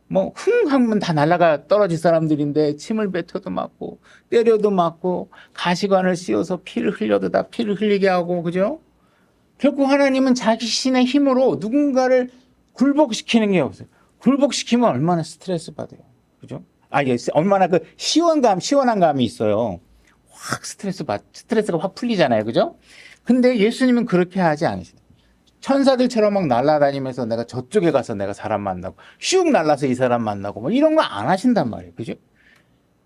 [SPEAKER 1] 뭐 흥 하면 다 날아가 떨어질 사람들인데 침을 뱉어도 맞고 때려도 맞고 가시관을 씌워서 피를 흘려도 다 피를 흘리게 하고 그죠? 결국 하나님은 자기 신의 힘으로 누군가를 굴복시키는 게 없어요. 굴복시키면 얼마나 스트레스 받아요. 그죠? 얼마나 그 시원한 감이 있어요. 확 스트레스가 확 풀리잖아요. 그죠? 근데 예수님은 그렇게 하지 않으시다. 천사들처럼 막 날아다니면서 내가 저쪽에 가서 내가 사람 만나고 슉 날라서 이 사람 만나고 뭐 이런 거 안 하신단 말이에요. 그죠?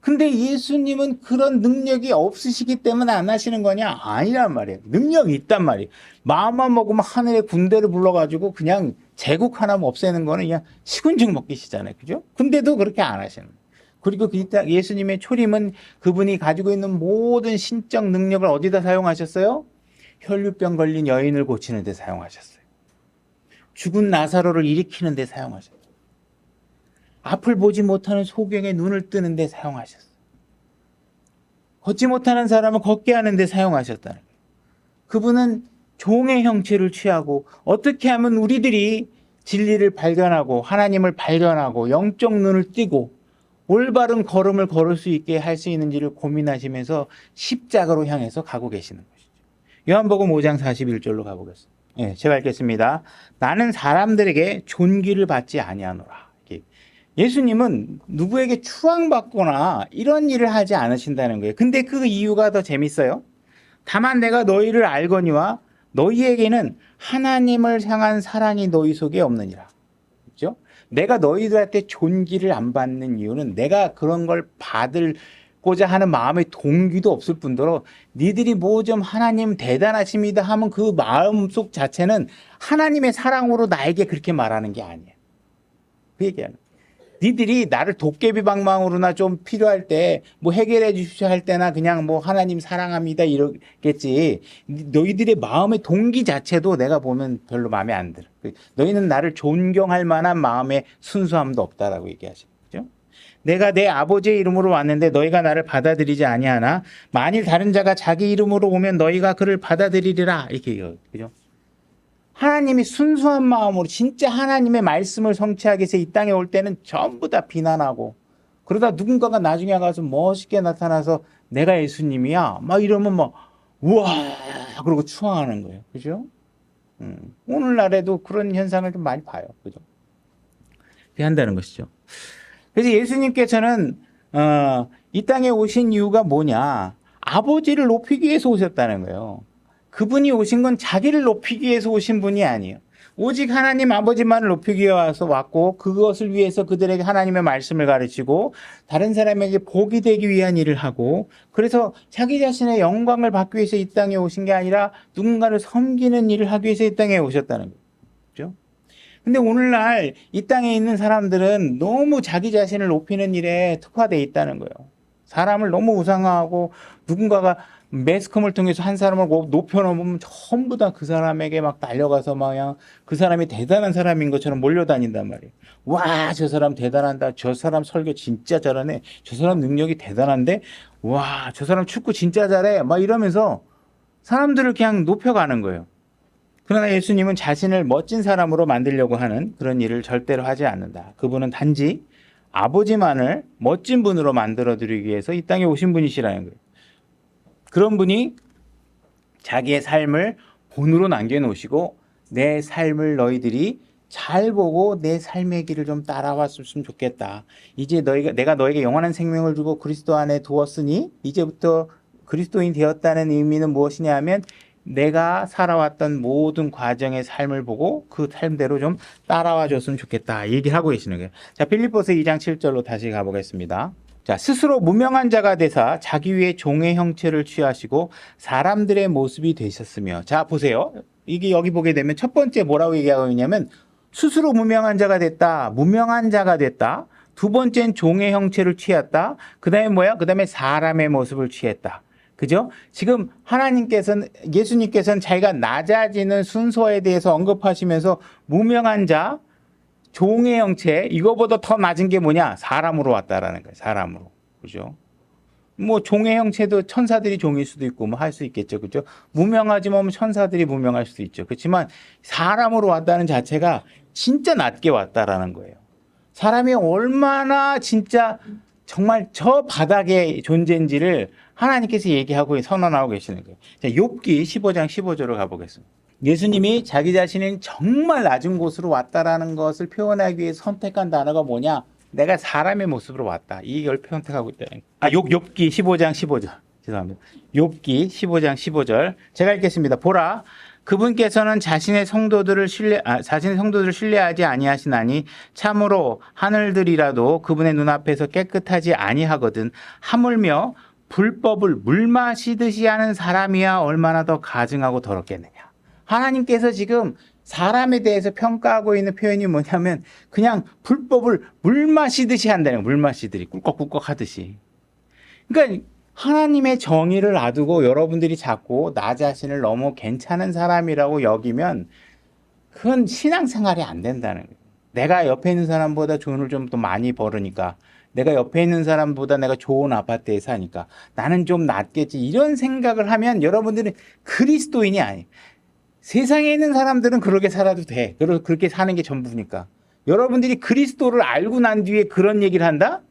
[SPEAKER 1] 근데 예수님은 그런 능력이 없으시기 때문에 안 하시는 거냐? 아니란 말이에요. 능력이 있단 말이에요. 마음만 먹으면 하늘의 군대를 불러가지고 그냥 제국 하나 없애는 거는 그냥 식은죽 먹기시잖아요. 그죠? 근데도 그렇게 안 하시는 거예요. 그리고 예수님의 초림은 그분이 가지고 있는 모든 신적 능력을 어디다 사용하셨어요? 혈류병 걸린 여인을 고치는 데 사용하셨어요. 죽은 나사로를 일으키는 데 사용하셨어요. 앞을 보지 못하는 소경의 눈을 뜨는 데 사용하셨어요. 걷지 못하는 사람을 걷게 하는 데 사용하셨다는 거예요. 그분은 종의 형체를 취하고 어떻게 하면 우리들이 진리를 발견하고 하나님을 발견하고 영적 눈을 띄고 올바른 걸음을 걸을 수 있게 할 수 있는지를 고민하시면서 십자가로 향해서 가고 계시는 거예요. 요한복음 5장 41절로 가보겠습니다. 네, 제가 읽겠습니다. 나는 사람들에게 존귀를 받지 아니하노라. 예수님은 누구에게 추앙받거나 이런 일을 하지 않으신다는 거예요. 근데 그 이유가 더 재밌어요. 다만 내가 너희를 알거니와 너희에게는 하나님을 향한 사랑이 너희 속에 없느니라. 그렇죠? 내가 너희들한테 존귀를 안 받는 이유는 내가 그런 걸 받고자 하는 마음의 동기도 없을 뿐더러 니들이 뭐 좀 하나님 대단하십니다 하면 그 마음속 자체는 하나님의 사랑으로 나에게 그렇게 말하는 게 아니에요. 그 얘기하는. 니들이 나를 도깨비 방망으로나 좀 필요할 때 뭐 해결해 주십시오 할 때나 그냥 뭐 하나님 사랑합니다 이러겠지. 너희들의 마음의 동기 자체도 내가 보면 별로 마음에 안 들어. 너희는 나를 존경할 만한 마음의 순수함도 없다라고 얘기하시죠. 내가 내 아버지의 이름으로 왔는데 너희가 나를 받아들이지 아니하나 만일 다른 자가 자기 이름으로 오면 너희가 그를 받아들이리라 이렇게 얘기해요. 그죠? 하나님이 순수한 마음으로 진짜 하나님의 말씀을 성취하기 위해서 이 땅에 올 때는 전부 다 비난하고 그러다 누군가가 나중에 가서 멋있게 나타나서 내가 예수님이야 막 이러면 막 우와 그러고 추앙하는 거예요. 그죠? 오늘날에도 그런 현상을 좀 많이 봐요. 그죠? 그렇게 한다는 것이죠. 그래서 예수님께서는 이 땅에 오신 이유가 뭐냐? 아버지를 높이기 위해서 오셨다는 거예요. 그분이 오신 건 자기를 높이기 위해서 오신 분이 아니에요. 오직 하나님 아버지만을 높이기 위해서 왔고 그것을 위해서 그들에게 하나님의 말씀을 가르치고 다른 사람에게 복이 되기 위한 일을 하고 그래서 자기 자신의 영광을 받기 위해서 이 땅에 오신 게 아니라 누군가를 섬기는 일을 하기 위해서 이 땅에 오셨다는 거예요. 그렇죠? 근데 오늘날 이 땅에 있는 사람들은 너무 자기 자신을 높이는 일에 특화되어 있다는 거예요. 사람을 너무 우상화하고 누군가가 매스컴을 통해서 한 사람을 높여놓으면 전부 다 그 사람에게 막 달려가서 막 그냥 그 사람이 대단한 사람인 것처럼 몰려다닌단 말이에요. 와, 저 사람 대단하다. 저 사람 설교 진짜 잘하네. 저 사람 능력이 대단한데? 와, 저 사람 축구 진짜 잘해. 막 이러면서 사람들을 그냥 높여가는 거예요. 그러나 예수님은 자신을 멋진 사람으로 만들려고 하는 그런 일을 절대로 하지 않는다. 그분은 단지 아버지만을 멋진 분으로 만들어드리기 위해서 이 땅에 오신 분이시라는 거예요. 그런 분이 자기의 삶을 본으로 남겨놓으시고 내 삶을 너희들이 잘 보고 내 삶의 길을 좀 따라왔으면 좋겠다. 이제 내가 너에게 영원한 생명을 주고 그리스도 안에 두었으니 이제부터 그리스도인 되었다는 의미는 무엇이냐 하면 내가 살아왔던 모든 과정의 삶을 보고 그 삶대로 좀 따라와 줬으면 좋겠다. 이 얘기를 하고 계시는 거예요. 자, 필립보서 2장 7절로 다시 가보겠습니다. 자, 스스로 무명한 자가 되사 자기 위에 종의 형체를 취하시고 사람들의 모습이 되셨으며. 자, 보세요. 이게 여기 보게 되면 첫 번째 뭐라고 얘기하고 있냐면 스스로 무명한 자가 됐다. 무명한 자가 됐다. 두 번째는 종의 형체를 취했다. 그 다음에 뭐야? 그 다음에 사람의 모습을 취했다. 그죠? 지금 예수님께서는 자기가 낮아지는 순서에 대해서 언급하시면서 무명한 자, 종의 형체, 이거보다 더 낮은 게 뭐냐? 사람으로 왔다라는 거예요. 사람으로. 그죠? 뭐 종의 형체도 천사들이 종일 수도 있고 뭐 할 수 있겠죠. 그죠? 무명하지만 천사들이 무명할 수도 있죠. 그렇지만 사람으로 왔다는 자체가 진짜 낮게 왔다라는 거예요. 사람이 얼마나 진짜 정말 저 바닥의 존재인지를 하나님께서 얘기하고 선언하고 계시는 거예요. 자, 욥기 15장 15절로 가보겠습니다. 예수님이 자기 자신은 정말 낮은 곳으로 왔다라는 것을 표현하기 위해서 선택한 단어가 뭐냐? 내가 사람의 모습으로 왔다. 이걸 선택하고 있다는 거예요. 욥기 15장 15절. 죄송합니다. 욥기 15장 15절. 제가 읽겠습니다. 보라, 그분께서는 자신의 성도들을 신뢰하지 아니하시나니 참으로 하늘들이라도 그분의 눈앞에서 깨끗하지 아니하거든. 하물며 불법을 물 마시듯이 하는 사람이야 얼마나 더 가증하고 더럽겠느냐. 하나님께서 지금 사람에 대해서 평가하고 있는 표현이 뭐냐면 그냥 불법을 물 마시듯이 한다는 거예요. 물 마시듯이 꿀꺽꿀꺽 하듯이. 그러니까 하나님의 정의를 놔두고 여러분들이 자꾸 나 자신을 너무 괜찮은 사람이라고 여기면 그건 신앙생활이 안 된다는 거예요. 내가 옆에 있는 사람보다 돈을 좀 더 많이 벌으니까 내가 옆에 있는 사람보다 내가 좋은 아파트에 사니까 나는 좀 낫겠지 이런 생각을 하면 여러분들은 그리스도인이 아니에요. 세상에 있는 사람들은 그렇게 살아도 돼. 그렇게 사는 게 전부니까. 여러분들이 그리스도를 알고 난 뒤에 그런 얘기를 한다?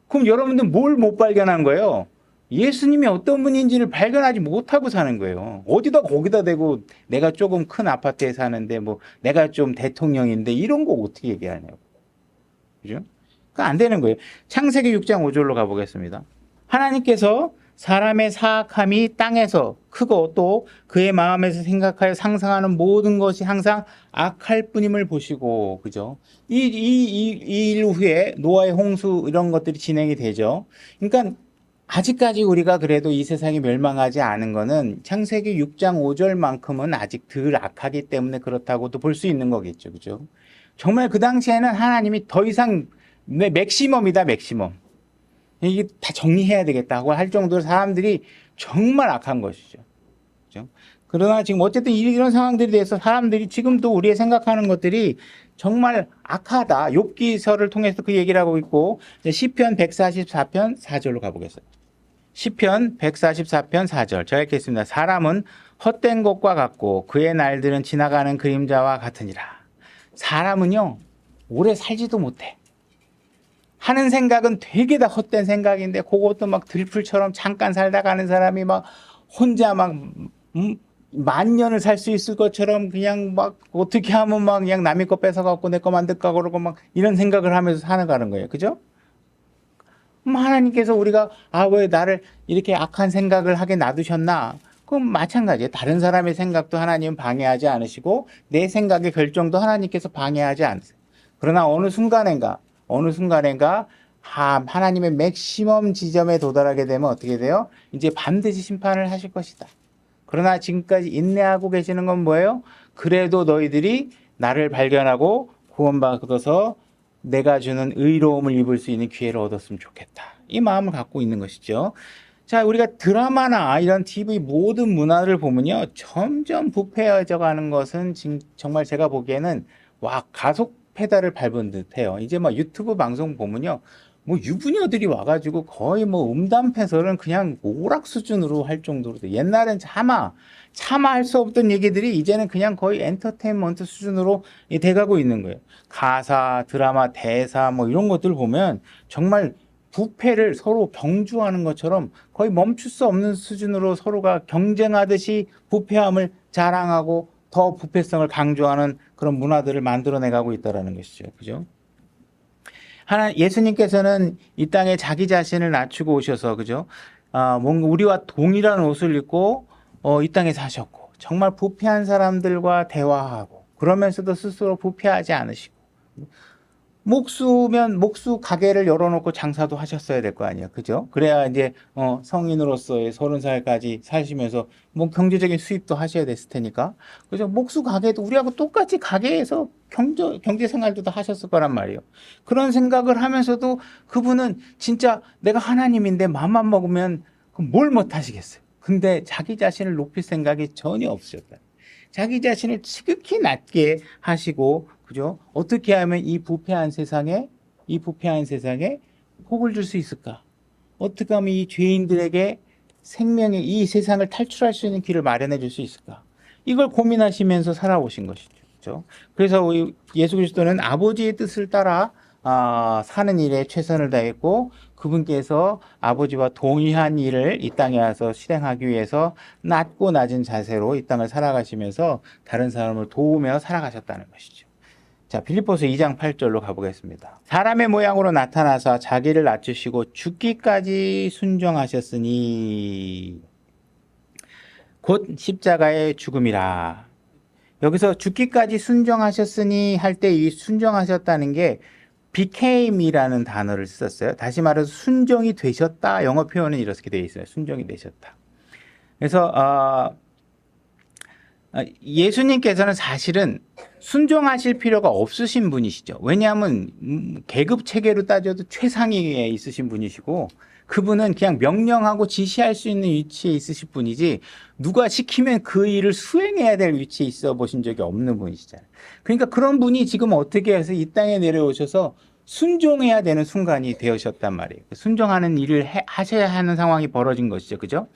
[SPEAKER 1] 그럼 여러분들 뭘 못 발견한 거예요? 예수님이 어떤 분인지를 발견하지 못하고 사는 거예요. 어디다 거기다 대고 내가 조금 큰 아파트에 사는데 뭐 내가 좀 대통령인데 이런 거 어떻게 얘기하냐고. 그죠? 그러니까 안 되는 거예요. 창세기 6장 5절로 가보겠습니다. 하나님께서 사람의 사악함이 땅에서 크고 또 그의 마음에서 생각하여 상상하는 모든 것이 항상 악할 뿐임을 보시고, 그죠? 이 일 후에 노아의 홍수 이런 것들이 진행이 되죠. 그러니까 아직까지 우리가 그래도 이 세상이 멸망하지 않은 거는 창세기 6장 5절만큼은 아직 덜 악하기 때문에 그렇다고도 볼 수 있는 거겠죠. 그죠? 정말 그 당시에는 하나님이 더 이상 맥시멈이다, 맥시멈. 이게 다 정리해야 되겠다고 할 정도로 사람들이 정말 악한 것이죠. 그죠? 그러나 지금 어쨌든 이런 상황들에 대해서 사람들이 지금도 우리의 생각하는 것들이 정말 악하다. 욥기서를 통해서 그 얘기를 하고 있고, 시편 144편 4절로 가보겠습니다. 시편 144편 4절. 제가 읽겠습니다. 사람은 헛된 것과 같고 그의 날들은 지나가는 그림자와 같으니라. 사람은요, 오래 살지도 못해. 하는 생각은 되게 다 헛된 생각인데 그것도 막 들풀처럼 잠깐 살다 가는 사람이 막 혼자 막 만년을 살 수 있을 것처럼 그냥 막 어떻게 하면 막 그냥 남의 거 뺏어갖고 내 거 만들까 그러고 막 이런 생각을 하면서 살아가는 거예요. 그죠? 하나님께서 우리가 왜 나를 이렇게 악한 생각을 하게 놔두셨나? 그럼 마찬가지예요. 다른 사람의 생각도 하나님은 방해하지 않으시고 내 생각의 결정도 하나님께서 방해하지 않으세요. 그러나 어느 순간인가 하나님의 맥시멈 지점에 도달하게 되면 어떻게 돼요? 이제 반드시 심판을 하실 것이다. 그러나 지금까지 인내하고 계시는 건 뭐예요? 그래도 너희들이 나를 발견하고 구원받아서 내가 주는 의로움을 입을 수 있는 기회를 얻었으면 좋겠다. 이 마음을 갖고 있는 것이죠. 자, 우리가 드라마나 이런 TV 모든 문화를 보면요. 점점 부패해져 가는 것은 정말 제가 보기에는 가속 페달을 밟은 듯해요. 이제 막 유튜브 방송 보면요. 유부녀들이 와가지고 거의 음담패설은 그냥 오락 수준으로 할 정도로 돼. 옛날엔 차마 할 수 없던 얘기들이 이제는 그냥 거의 엔터테인먼트 수준으로 돼가고 있는 거예요. 가사, 드라마, 대사 이런 것들 보면 정말 부패를 서로 경주하는 것처럼 거의 멈출 수 없는 수준으로 서로가 경쟁하듯이 부패함을 자랑하고 더 부패성을 강조하는 그런 문화들을 만들어내가고 있다는 것이죠. 그죠? 예수님께서는 이 땅에 자기 자신을 낮추고 오셔서, 그죠? 뭔가 우리와 동일한 옷을 입고, 이 땅에 사셨고, 정말 부패한 사람들과 대화하고, 그러면서도 스스로 부패하지 않으시고, 목수 가게를 열어놓고 장사도 하셨어야 될 거 아니에요. 그죠? 그래야 이제, 성인으로서의 30살까지 사시면서 경제적인 수입도 하셔야 됐을 테니까. 그죠? 목수 가게도 우리하고 똑같이 가게에서 경제 생활도 다 하셨을 거란 말이에요. 그런 생각을 하면서도 그분은 진짜 내가 하나님인데 맘만 먹으면 뭘 못 하시겠어요. 근데 자기 자신을 높일 생각이 전혀 없으셨다. 자기 자신을 지극히 낮게 하시고, 그죠? 어떻게 하면 이 부패한 세상에 복을 줄 수 있을까? 어떻게 하면 이 죄인들에게 생명의 이 세상을 탈출할 수 있는 길을 마련해 줄 수 있을까? 이걸 고민하시면서 살아오신 것이죠. 그렇죠? 그래서 예수 그리스도는 아버지의 뜻을 따라 사는 일에 최선을 다했고 그분께서 아버지와 동의한 일을 이 땅에 와서 실행하기 위해서 낮고 낮은 자세로 이 땅을 살아가시면서 다른 사람을 도우며 살아가셨다는 것이죠. 자, 빌립보서 2장 8절로 가보겠습니다. 사람의 모양으로 나타나사 자기를 낮추시고 죽기까지 순종하셨으니 곧 십자가의 죽음이라. 여기서 죽기까지 순종하셨으니 할 때 이 순종하셨다는 게 became이라는 단어를 썼어요. 다시 말해서 순종이 되셨다. 영어 표현은 이렇게 되어 있어요. 순종이 되셨다. 그래서 예수님께서는 사실은 순종하실 필요가 없으신 분이시죠. 왜냐하면 계급 체계로 따져도 최상위에 있으신 분이시고 그분은 그냥 명령하고 지시할 수 있는 위치에 있으실 분이지 누가 시키면 그 일을 수행해야 될 위치에 있어 보신 적이 없는 분이시잖아요. 그러니까 그런 분이 지금 어떻게 해서 이 땅에 내려오셔서 순종해야 되는 순간이 되셨단 말이에요. 순종하는 일을 하셔야 하는 상황이 벌어진 것이죠. 그죠?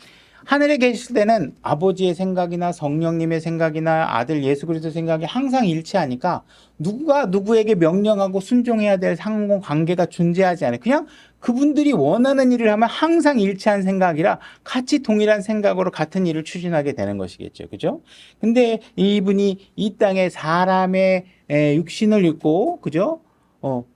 [SPEAKER 1] 하늘에 계실 때는 아버지의 생각이나 성령님의 생각이나 아들 예수 그리스도 생각이 항상 일치하니까 누가 누구에게 명령하고 순종해야 될 상호 관계가 존재하지 않아요. 그냥 그분들이 원하는 일을 하면 항상 일치한 생각이라 같이 동일한 생각으로 같은 일을 추진하게 되는 것이겠죠. 그죠? 근데 이분이 이 땅에 사람의 육신을 입고, 그죠?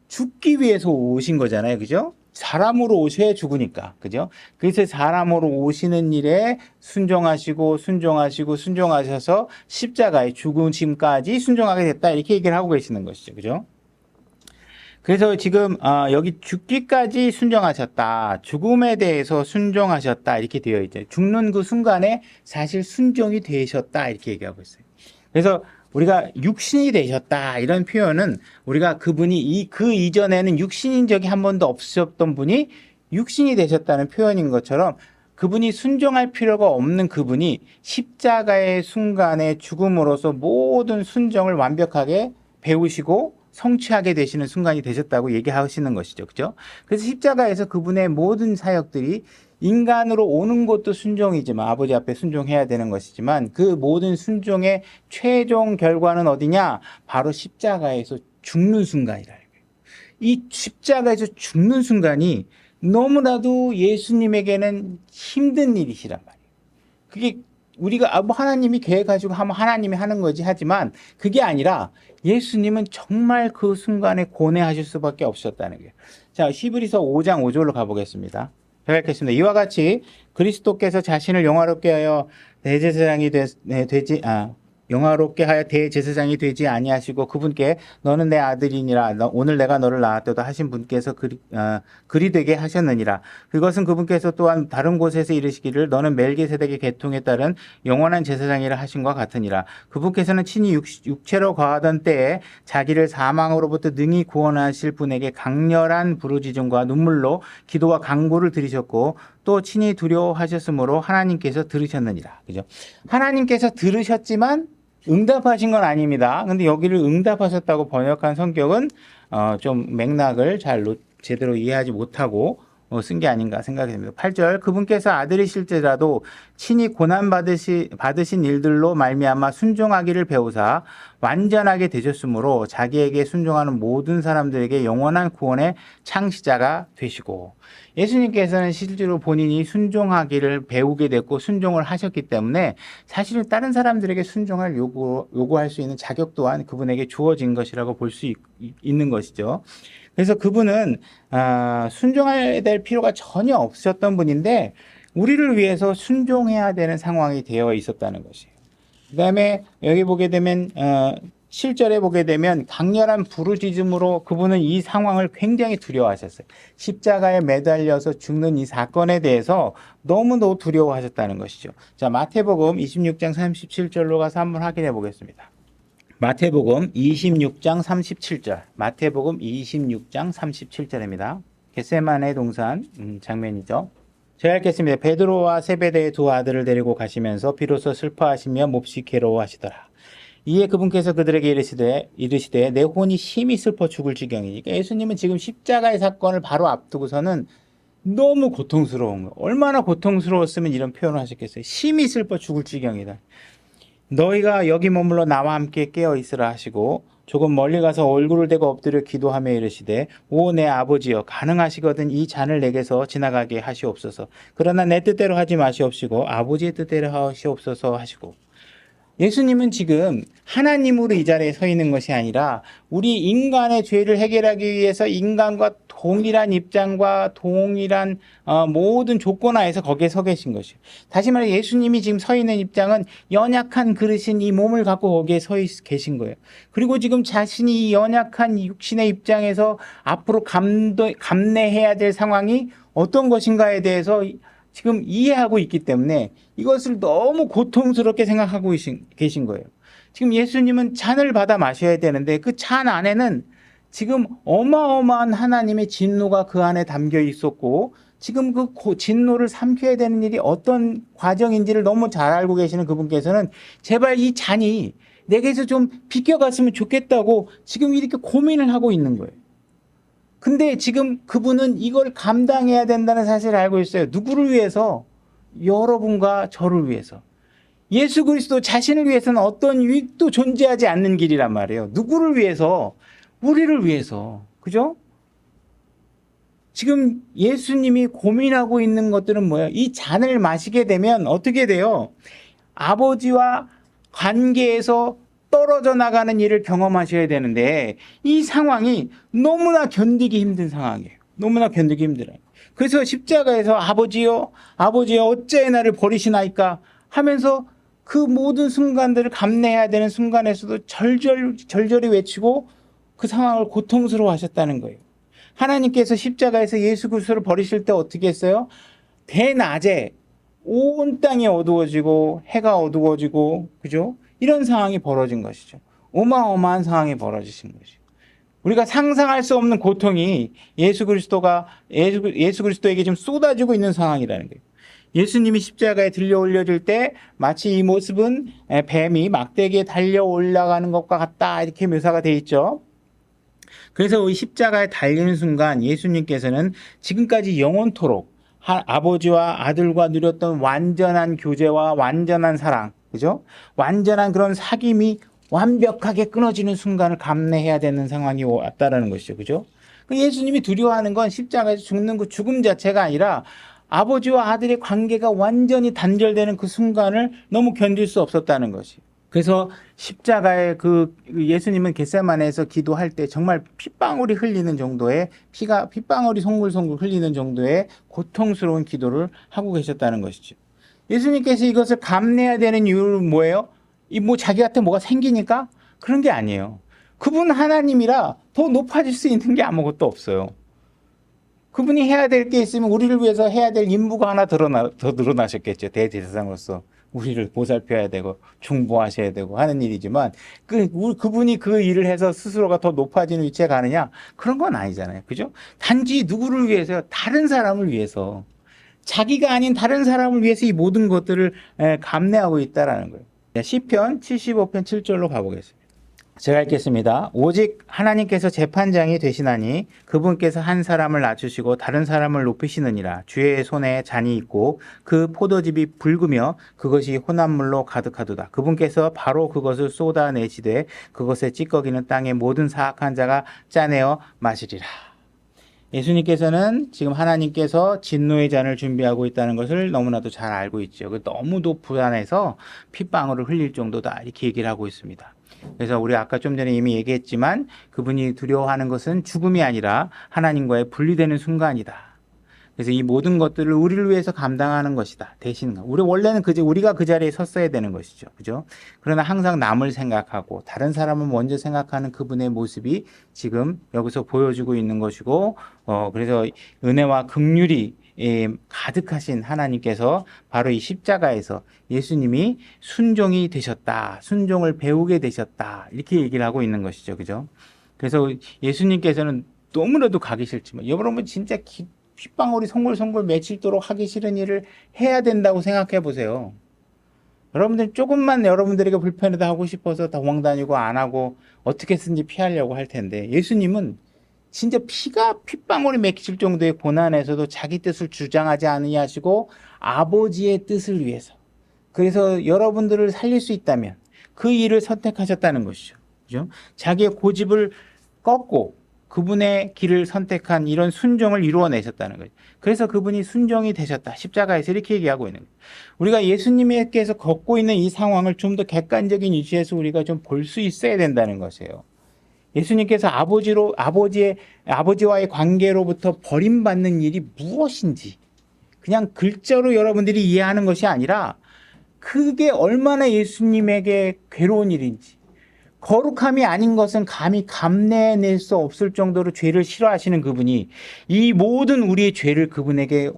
[SPEAKER 1] 죽기 위해서 오신 거잖아요. 그죠? 사람으로 오셔야 죽으니까. 그죠? 그래서 사람으로 오시는 일에 순종하셔서 십자가의 죽으심까지 순종하게 됐다. 이렇게 얘기를 하고 계시는 것이죠. 그죠? 그래서 지금 여기 죽기까지 순종하셨다. 죽음에 대해서 순종하셨다. 이렇게 되어 있죠. 죽는 그 순간에 사실 순종이 되셨다. 이렇게 얘기하고 있어요. 그래서 우리가 육신이 되셨다. 이런 표현은 우리가 그분이 그 이전에는 육신인 적이 한 번도 없으셨던 분이 육신이 되셨다는 표현인 것처럼 그분이 순종할 필요가 없는 그분이 십자가의 순간에 죽음으로써 모든 순종을 완벽하게 배우시고 성취하게 되시는 순간이 되셨다고 얘기하시는 것이죠. 그죠? 그래서 십자가에서 그분의 모든 사역들이 인간으로 오는 것도 순종이지만 아버지 앞에 순종해야 되는 것이지만 그 모든 순종의 최종 결과는 어디냐? 바로 십자가에서 죽는 순간이라. 이 십자가에서 죽는 순간이 너무나도 예수님에게는 힘든 일이시란 말이에요. 그게 우리가 하나님이 계획하시고 하면 하나님이 하는 거지 하지만 그게 아니라 예수님은 정말 그 순간에 고뇌하실 수밖에 없었다는 거예요. 자, 히브리서 5장 5절로 가보겠습니다. 제가 읽겠습니다. 이와 같이 그리스도께서 자신을 영화롭게 하여 영화롭게 하여 대제사장이 되지 아니하시고 그분께 너는 내 아들이니라 오늘 내가 너를 낳았도다 하신 분께서 그리 되게 하셨느니라. 그것은 그분께서 또한 다른 곳에서 이르시기를 너는 멜기세덱의 계통에 따른 영원한 제사장이라 하신과 같으니라. 그분께서는 친히 육체로 거하던 때에 자기를 사망으로부터 능히 구원하실 분에게 강렬한 부르짖음과 눈물로 기도와 간구를 드리셨고 또 친히 두려워하셨으므로 하나님께서 들으셨느니라. 그죠? 하나님께서 들으셨지만 응답하신 건 아닙니다. 근데 여기를 응답하셨다고 번역한 성격은 좀 맥락을 제대로 이해하지 못하고 쓴 게 아닌가 생각이 됩니다. 8절 그분께서 아들이실지라도 친히 고난 받으신 일들로 말미암아 순종하기를 배우사 완전하게 되셨으므로 자기에게 순종하는 모든 사람들에게 영원한 구원의 창시자가 되시고 예수님께서는 실제로 본인이 순종하기를 배우게 됐고 순종을 하셨기 때문에 사실은 다른 사람들에게 순종할 요구할 수 있는 자격 또한 그분에게 주어진 것이라고 볼 수 있는 것이죠. 그래서 그분은 순종해야 될 필요가 전혀 없었던 분인데 우리를 위해서 순종해야 되는 상황이 되어 있었다는 것이에요. 그 다음에 여기 보게 되면 7절에 보게 되면 강렬한 부르짖음으로 그분은 이 상황을 굉장히 두려워하셨어요. 십자가에 매달려서 죽는 이 사건에 대해서 너무도 두려워하셨다는 것이죠. 자, 마태복음 26장 37절로 가서 한번 확인해 보겠습니다. 마태복음 26장 37절. 마태복음 26장 37절입니다. 겟세마네 동산 장면이죠. 제가 읽겠습니다. 베드로와 세베대의 두 아들을 데리고 가시면서 비로소 슬퍼하시며 몹시 괴로워하시더라. 이에 그분께서 그들에게 이르시되 내 혼이 심히 슬퍼 죽을 지경이니. 그러니까 예수님은 지금 십자가의 사건을 바로 앞두고서는 너무 고통스러운 거예요. 얼마나 고통스러웠으면 이런 표현을 하셨겠어요. 심히 슬퍼 죽을 지경이다. 너희가 여기 머물러 나와 함께 깨어 있으라 하시고 조금 멀리 가서 얼굴을 대고 엎드려 기도하며 이르시되 오 내 아버지여 가능하시거든 이 잔을 내게서 지나가게 하시옵소서. 그러나 내 뜻대로 하지 마시옵시고 아버지의 뜻대로 하시옵소서 하시고 예수님은 지금 하나님으로 이 자리에 서 있는 것이 아니라 우리 인간의 죄를 해결하기 위해서 인간과 동일한 입장과 동일한 모든 조건 하에서 거기에 서 계신 것이에요. 다시 말해 예수님이 지금 서 있는 입장은 연약한 그릇인 이 몸을 갖고 거기에 서 계신 거예요. 그리고 지금 자신이 이 연약한 육신의 입장에서 앞으로 감내해야 될 상황이 어떤 것인가에 대해서 지금 이해하고 있기 때문에 이것을 너무 고통스럽게 생각하고 계신 거예요. 지금 예수님은 잔을 받아 마셔야 되는데 그 잔 안에는 지금 어마어마한 하나님의 진노가 그 안에 담겨 있었고 지금 그 진노를 삼켜야 되는 일이 어떤 과정인지를 너무 잘 알고 계시는 그분께서는 제발 이 잔이 내게서 좀 비껴갔으면 좋겠다고 지금 이렇게 고민을 하고 있는 거예요. 근데 지금 그분은 이걸 감당해야 된다는 사실을 알고 있어요. 누구를 위해서? 여러분과 저를 위해서. 예수 그리스도 자신을 위해서는 어떤 유익도 존재하지 않는 길이란 말이에요. 누구를 위해서? 우리를 위해서. 그죠? 지금 예수님이 고민하고 있는 것들은 뭐예요? 이 잔을 마시게 되면 어떻게 돼요? 아버지와 관계에서 떨어져 나가는 일을 경험하셔야 되는데 이 상황이 너무나 견디기 힘든 상황이에요. 너무나 견디기 힘들어요. 그래서 십자가에서 아버지여, 아버지여 어찌 나를 버리시나이까 하면서 그 모든 순간들을 감내해야 되는 순간에서도 절절히 외치고 그 상황을 고통스러워 하셨다는 거예요. 하나님께서 십자가에서 예수 그리스도를 버리실 때 어떻게 했어요? 대낮에 온 땅이 어두워지고 해가 어두워지고, 그죠? 이런 상황이 벌어진 것이죠. 어마어마한 상황이 벌어지신 것이죠. 우리가 상상할 수 없는 고통이 예수 그리스도에게 지금 쏟아지고 있는 상황이라는 거예요. 예수님이 십자가에 들려 올려질 때 마치 이 모습은 뱀이 막대기에 달려 올라가는 것과 같다, 이렇게 묘사가 되어 있죠. 그래서 이 십자가에 달리는 순간 예수님께서는 지금까지 영원토록 아버지와 아들과 누렸던 완전한 교제와 완전한 사랑, 그죠? 완전한 그런 사귐이 완벽하게 끊어지는 순간을 감내해야 되는 상황이 왔다라는 것이죠. 그죠? 예수님이 두려워하는 건 십자가에서 죽는 그 죽음 자체가 아니라 아버지와 아들의 관계가 완전히 단절되는 그 순간을 너무 견딜 수 없었다는 것이. 그래서 십자가에 예수님은 겟세마네에서 기도할 때 정말 핏방울이 흘리는 정도의 핏방울이 송글송글 흘리는 정도의 고통스러운 기도를 하고 계셨다는 것이죠. 예수님께서 이것을 감내해야 되는 이유는 뭐예요? 자기한테 뭐가 생기니까? 그런 게 아니에요. 그분 하나님이라 더 높아질 수 있는 게 아무것도 없어요. 그분이 해야 될 게 있으면 우리를 위해서 해야 될 임무가 하나 더 늘어나셨겠죠. 대제사장으로서 우리를 보살펴야 되고 중보하셔야 되고 하는 일이지만 그분이 그 일을 해서 스스로가 더 높아지는 위치에 가느냐? 그런 건 아니잖아요. 그죠? 단지 누구를 위해서요? 다른 사람을 위해서. 자기가 아닌 다른 사람을 위해서 이 모든 것들을 감내하고 있다라는 거예요. 시편 75편 7절로 가보겠습니다. 제가 읽겠습니다. 오직 하나님께서 재판장이 되시나니 그분께서 한 사람을 낮추시고 다른 사람을 높이시느니라. 주의 손에 잔이 있고 그 포도즙이 붉으며 그것이 혼합물로 가득하도다. 그분께서 바로 그것을 쏟아내시되 그것의 찌꺼기는 땅의 모든 사악한 자가 짜내어 마시리라. 예수님께서는 지금 하나님께서 진노의 잔을 준비하고 있다는 것을 너무나도 잘 알고 있죠. 너무도 불안해서 핏방울을 흘릴 정도다, 이렇게 얘기를 하고 있습니다. 그래서 우리 아까 좀 전에 이미 얘기했지만 그분이 두려워하는 것은 죽음이 아니라 하나님과의 분리되는 순간이다. 그래서 이 모든 것들을 우리를 위해서 감당하는 것이다. 대신 원래는 우리가 그 자리에 섰어야 되는 것이죠. 그죠? 그러나 항상 남을 생각하고 다른 사람을 먼저 생각하는 그분의 모습이 지금 여기서 보여주고 있는 것이고, 그래서 은혜와 긍휼이 가득하신 하나님께서 바로 이 십자가에서 예수님이 순종이 되셨다, 순종을 배우게 되셨다, 이렇게 얘기를 하고 있는 것이죠. 그죠? 그래서 예수님께서는 너무나도 가기 싫지만 여러분 진짜 핏방울이 송골송골 맺히도록 하기 싫은 일을 해야 된다고 생각해 보세요. 여러분들 조금만 여러분들에게 불편하다 하고 싶어서 도망다니고 안 하고 어떻게든지 피하려고 할 텐데, 예수님은 진짜 핏방울이 맺힐 정도의 고난에서도 자기 뜻을 주장하지 않으시고 아버지의 뜻을 위해서, 그래서 여러분들을 살릴 수 있다면 그 일을 선택하셨다는 것이죠. 그죠? 자기의 고집을 꺾고 그분의 길을 선택한 이런 순종을 이루어내셨다는 거죠. 그래서 그분이 순종이 되셨다, 십자가에서 이렇게 얘기하고 있는 거예요. 우리가 예수님께서 걷고 있는 이 상황을 좀 더 객관적인 위치에서 우리가 좀 볼 수 있어야 된다는 것이에요. 예수님께서 아버지와의 관계로부터 버림받는 일이 무엇인지 그냥 글자로 여러분들이 이해하는 것이 아니라 그게 얼마나 예수님에게 괴로운 일인지, 거룩함이 아닌 것은 감히 감내해낼 수 없을 정도로 죄를 싫어하시는 그분이 이 모든 우리의 죄를 그분에게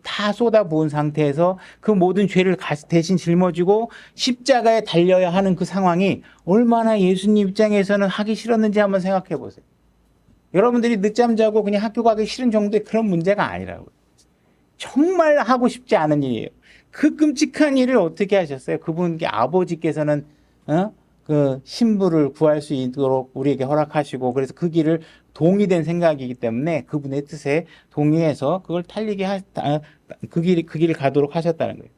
[SPEAKER 1] 다 쏟아부은 상태에서 그 모든 죄를 대신 짊어지고 십자가에 달려야 하는 그 상황이 얼마나 예수님 입장에서는 하기 싫었는지 한번 생각해 보세요. 여러분들이 늦잠 자고 그냥 학교 가기 싫은 정도의 그런 문제가 아니라고요. 정말 하고 싶지 않은 일이에요. 그 끔찍한 일을 어떻게 하셨어요? 그분께 아버지께서는 그 신부를 구할 수 있도록 우리에게 허락하시고, 그래서 그 길을 동의된 생각이기 때문에 그분의 뜻에 동의해서 그걸 그 길을 가도록 하셨다는 거예요.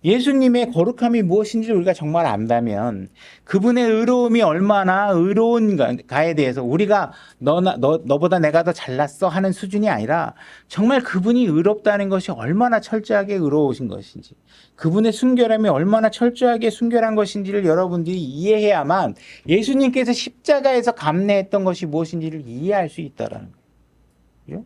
[SPEAKER 1] 예수님의 거룩함이 무엇인지 우리가 정말 안다면 그분의 의로움이 얼마나 의로운가에 대해서 우리가 너보다 내가 더 잘났어 하는 수준이 아니라 정말 그분이 의롭다는 것이 얼마나 철저하게 의로우신 것인지, 그분의 순결함이 얼마나 철저하게 순결한 것인지를 여러분들이 이해해야만 예수님께서 십자가에서 감내했던 것이 무엇인지를 이해할 수 있다라는 거예요.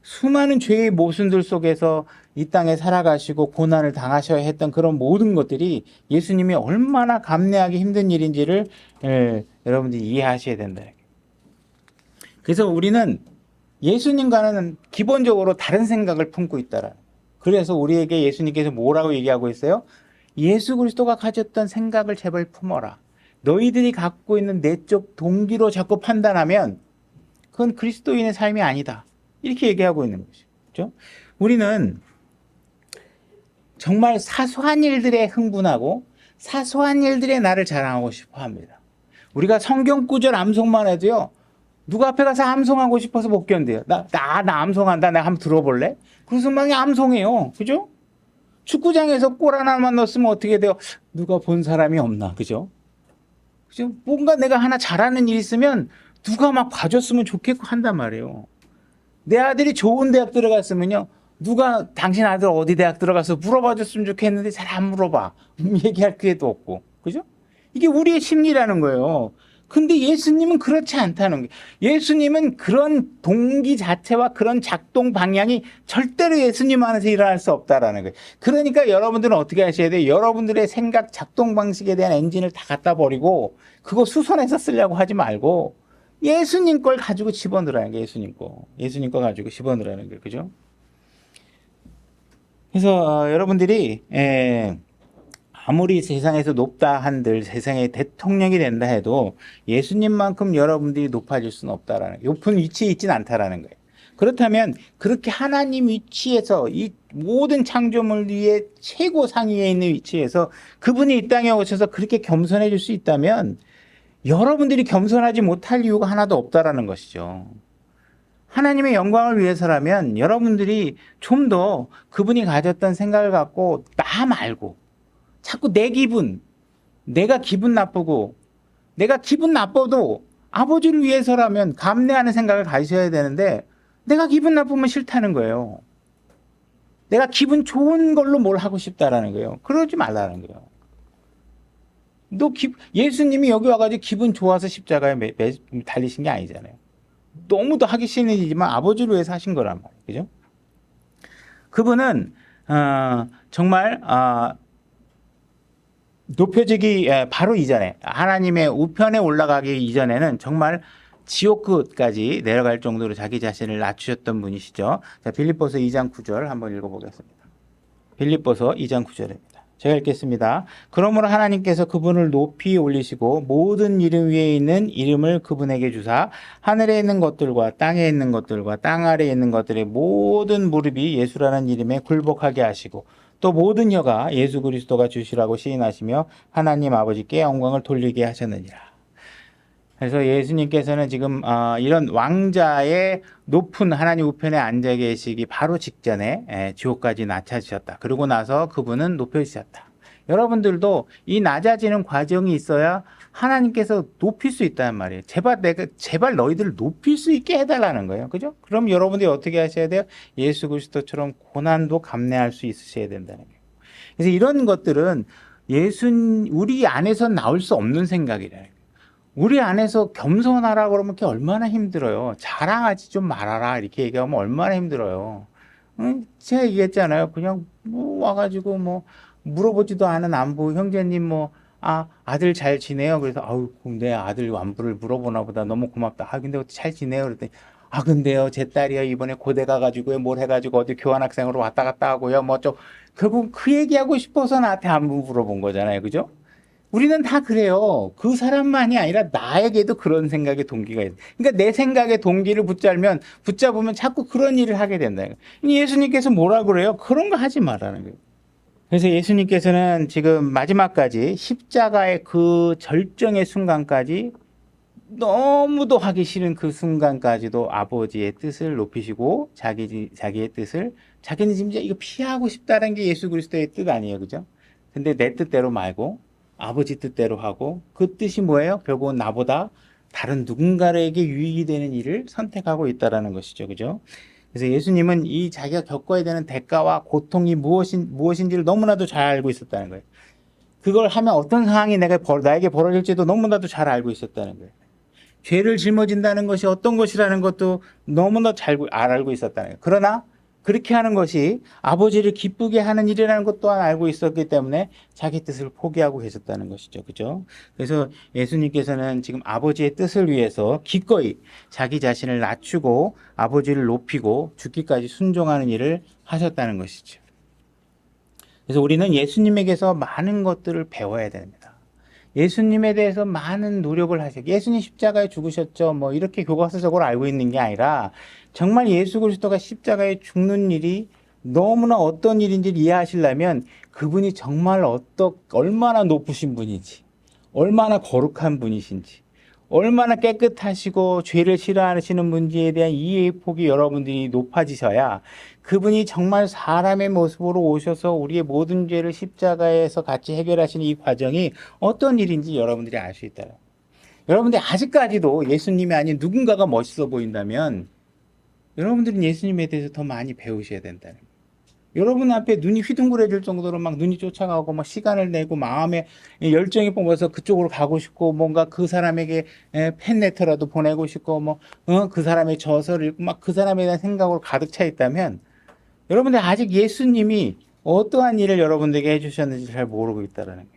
[SPEAKER 1] 수많은 죄의 모순들 속에서 이 땅에 살아가시고 고난을 당하셔야 했던 그런 모든 것들이 예수님이 얼마나 감내하기 힘든 일인지를 여러분들이 이해하셔야 된다. 그래서 우리는 예수님과는 기본적으로 다른 생각을 품고 있다라. 그래서 우리에게 예수님께서 뭐라고 얘기하고 있어요? 예수 그리스도가 가졌던 생각을 제발 품어라. 너희들이 갖고 있는 내적 동기로 자꾸 판단하면 그건 그리스도인의 삶이 아니다. 이렇게 얘기하고 있는 것이죠. 그렇죠? 우리는 정말 사소한 일들에 흥분하고 사소한 일들에 나를 자랑하고 싶어 합니다. 우리가 성경 구절 암송만 해도요. 누가 앞에 가서 암송하고 싶어서 못 견뎌요. 나 암송한다. 내가 한번 들어볼래? 그래서 막 암송해요. 그죠? 축구장에서 골 하나만 넣었으면 어떻게 돼요? 누가 본 사람이 없나? 그죠? 그죠? 뭔가 내가 하나 잘하는 일 있으면 누가 막 봐줬으면 좋겠고 한단 말이에요. 내 아들이 좋은 대학 들어갔으면요. 누가 당신 아들 어디 대학 들어가서 물어봐 줬으면 좋겠는데 잘 안 물어봐. 얘기할 기회도 없고. 그죠? 이게 우리의 심리라는 거예요. 근데 예수님은 그렇지 않다는 거예요. 예수님은 그런 동기 자체와 그런 작동 방향이 절대로 예수님 안에서 일어날 수 없다라는 거예요. 그러니까 여러분들은 어떻게 하셔야 돼요? 여러분들의 생각 작동 방식에 대한 엔진을 다 갖다 버리고 그거 수선해서 쓰려고 하지 말고 예수님 걸 가지고 집어넣으라는 거예요. 예수님 거 가지고 집어넣으라는 거예요. 그죠? 그래서 여러분들이 아무리 세상에서 높다 한들 세상의 대통령이 된다 해도 예수님만큼 여러분들이 높아질 수는 없다라는 거예요. 높은 위치에 있진 않다라는 거예요. 그렇다면 그렇게 하나님 위치에서 이 모든 창조물 위에 최고 상위에 있는 위치에서 그분이 이 땅에 오셔서 그렇게 겸손해질 수 있다면 여러분들이 겸손하지 못할 이유가 하나도 없다라는 것이죠. 하나님의 영광을 위해서라면 여러분들이 좀 더 그분이 가졌던 생각을 갖고 나 말고 자꾸 내가 기분 나쁘고 내가 기분 나빠도 아버지를 위해서라면 감내하는 생각을 가지셔야 되는데 내가 기분 나쁘면 싫다는 거예요. 내가 기분 좋은 걸로 뭘 하고 싶다라는 거예요. 그러지 말라는 거예요. 예수님이 여기 와가지고 기분 좋아서 십자가에 달리신 게 아니잖아요. 너무도 하기 싫은 일이지만 아버지를 위해서 하신 거란 말이에요. 그죠? 그분은 정말 높여지기 바로 이전에 하나님의 우편에 올라가기 이전에는 정말 지옥 끝까지 내려갈 정도로 자기 자신을 낮추셨던 분이시죠. 자, 빌립보서 2장 9절 한번 읽어보겠습니다. 빌립보서 2장 9절입니다. 제가 읽겠습니다. 그러므로 하나님께서 그분을 높이 올리시고 모든 이름 위에 있는 이름을 그분에게 주사 하늘에 있는 것들과 땅에 있는 것들과 땅 아래에 있는 것들의 모든 무릎이 예수라는 이름에 굴복하게 하시고 또 모든 혀가 예수 그리스도가 주시라고 시인하시며 하나님 아버지께 영광을 돌리게 하셨느니라. 그래서 예수님께서는 지금 이런 왕자의 높은 하나님 우편에 앉아 계시기 바로 직전에 지옥까지 낮춰지셨다. 그러고 나서 그분은 높여지셨다. 여러분들도 이 낮아지는 과정이 있어야 하나님께서 높일 수 있다는 말이에요. 제발 너희들을 높일 수 있게 해달라는 거예요. 그죠? 그럼 여러분들이 어떻게 하셔야 돼요? 예수 그리스도처럼 고난도 감내할 수 있으셔야 된다는 거예요. 그래서 이런 것들은 우리 안에서 나올 수 없는 생각이라는 거예요. 우리 안에서 겸손하라 그러면 그게 얼마나 힘들어요. 자랑하지 좀 말아라 이렇게 얘기하면 얼마나 힘들어요. 제가 얘기했잖아요. 그냥 와가지고 물어보지도 않은 안부 형제님 아들 잘 지내요. 그래서 내 아들 안부를 물어보나 보다 너무 고맙다. 근데 어떻게 잘 지내요? 그랬더니 근데요 제 딸이요 이번에 고대 가가지고 뭘 해가지고 어디 교환학생으로 왔다 갔다 하고요. 결국 그 얘기하고 싶어서 나한테 안부 물어본 거잖아요. 그죠? 우리는 다 그래요. 그 사람만이 아니라 나에게도 그런 생각의 동기가 있어요. 그러니까 내 생각의 동기를 붙잡으면 자꾸 그런 일을 하게 된다. 예수님께서 뭐라 그래요? 그런 거 하지 말라는 거예요. 그래서 예수님께서는 지금 마지막까지 십자가의 그 절정의 순간까지 너무도 하기 싫은 그 순간까지도 아버지의 뜻을 높이시고 자기의 뜻을 자기는 지금 이거 피하고 싶다는 게 예수 그리스도의 뜻 아니에요. 그죠? 근데 내 뜻대로 말고 아버지 뜻대로 하고 그 뜻이 뭐예요? 결국은 나보다 다른 누군가에게 유익이 되는 일을 선택하고 있다는 것이죠. 그죠? 그래서 예수님은 이 자기가 겪어야 되는 대가와 고통이 무엇인지를 너무나도 잘 알고 있었다는 거예요. 그걸 하면 어떤 상황이 나에게 벌어질지도 너무나도 잘 알고 있었다는 거예요. 죄를 짊어진다는 것이 어떤 것이라는 것도 너무나 잘 알고 있었다는 거예요. 그러나 그렇게 하는 것이 아버지를 기쁘게 하는 일이라는 것 또한 알고 있었기 때문에 자기 뜻을 포기하고 계셨다는 것이죠. 그죠? 그래서 예수님께서는 지금 아버지의 뜻을 위해서 기꺼이 자기 자신을 낮추고 아버지를 높이고 죽기까지 순종하는 일을 하셨다는 것이죠. 그래서 우리는 예수님에게서 많은 것들을 배워야 됩니다. 예수님에 대해서 많은 노력을 하셨고, 예수님 십자가에 죽으셨죠. 뭐 이렇게 교과서적으로 알고 있는 게 아니라 정말 예수 그리스도가 십자가에 죽는 일이 너무나 어떤 일인지를 이해하시려면 그분이 정말 얼마나 높으신 분인지, 얼마나 거룩한 분이신지, 얼마나 깨끗하시고 죄를 싫어하시는 분지에 대한 이해의 폭이 여러분들이 높아지셔야 그분이 정말 사람의 모습으로 오셔서 우리의 모든 죄를 십자가에서 같이 해결하시는 이 과정이 어떤 일인지 여러분들이 알 수 있다. 여러분들이 아직까지도 예수님이 아닌 누군가가 멋있어 보인다면 여러분들은 예수님에 대해서 더 많이 배우셔야 된다는 거예요. 여러분 앞에 눈이 휘둥그레질 정도로 막 눈이 쫓아가고 막 시간을 내고 마음에 열정이 뽑아서 그쪽으로 가고 싶고 뭔가 그 사람에게 팬레터라도 보내고 싶고 그 사람의 저서를 읽고 막 그 사람에 대한 생각으로 가득 차 있다면 여러분들 아직 예수님이 어떠한 일을 여러분들에게 해주셨는지 잘 모르고 있다는 거예요.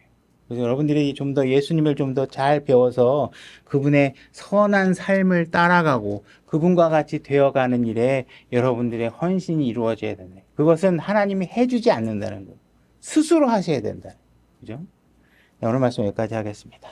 [SPEAKER 1] 그래서 여러분들이 좀 더 예수님을 좀 더 잘 배워서 그분의 선한 삶을 따라가고 그분과 같이 되어가는 일에 여러분들의 헌신이 이루어져야 된다. 그것은 하나님이 해주지 않는다는 거예요. 스스로 하셔야 된다. 그죠? 오늘 말씀 여기까지 하겠습니다.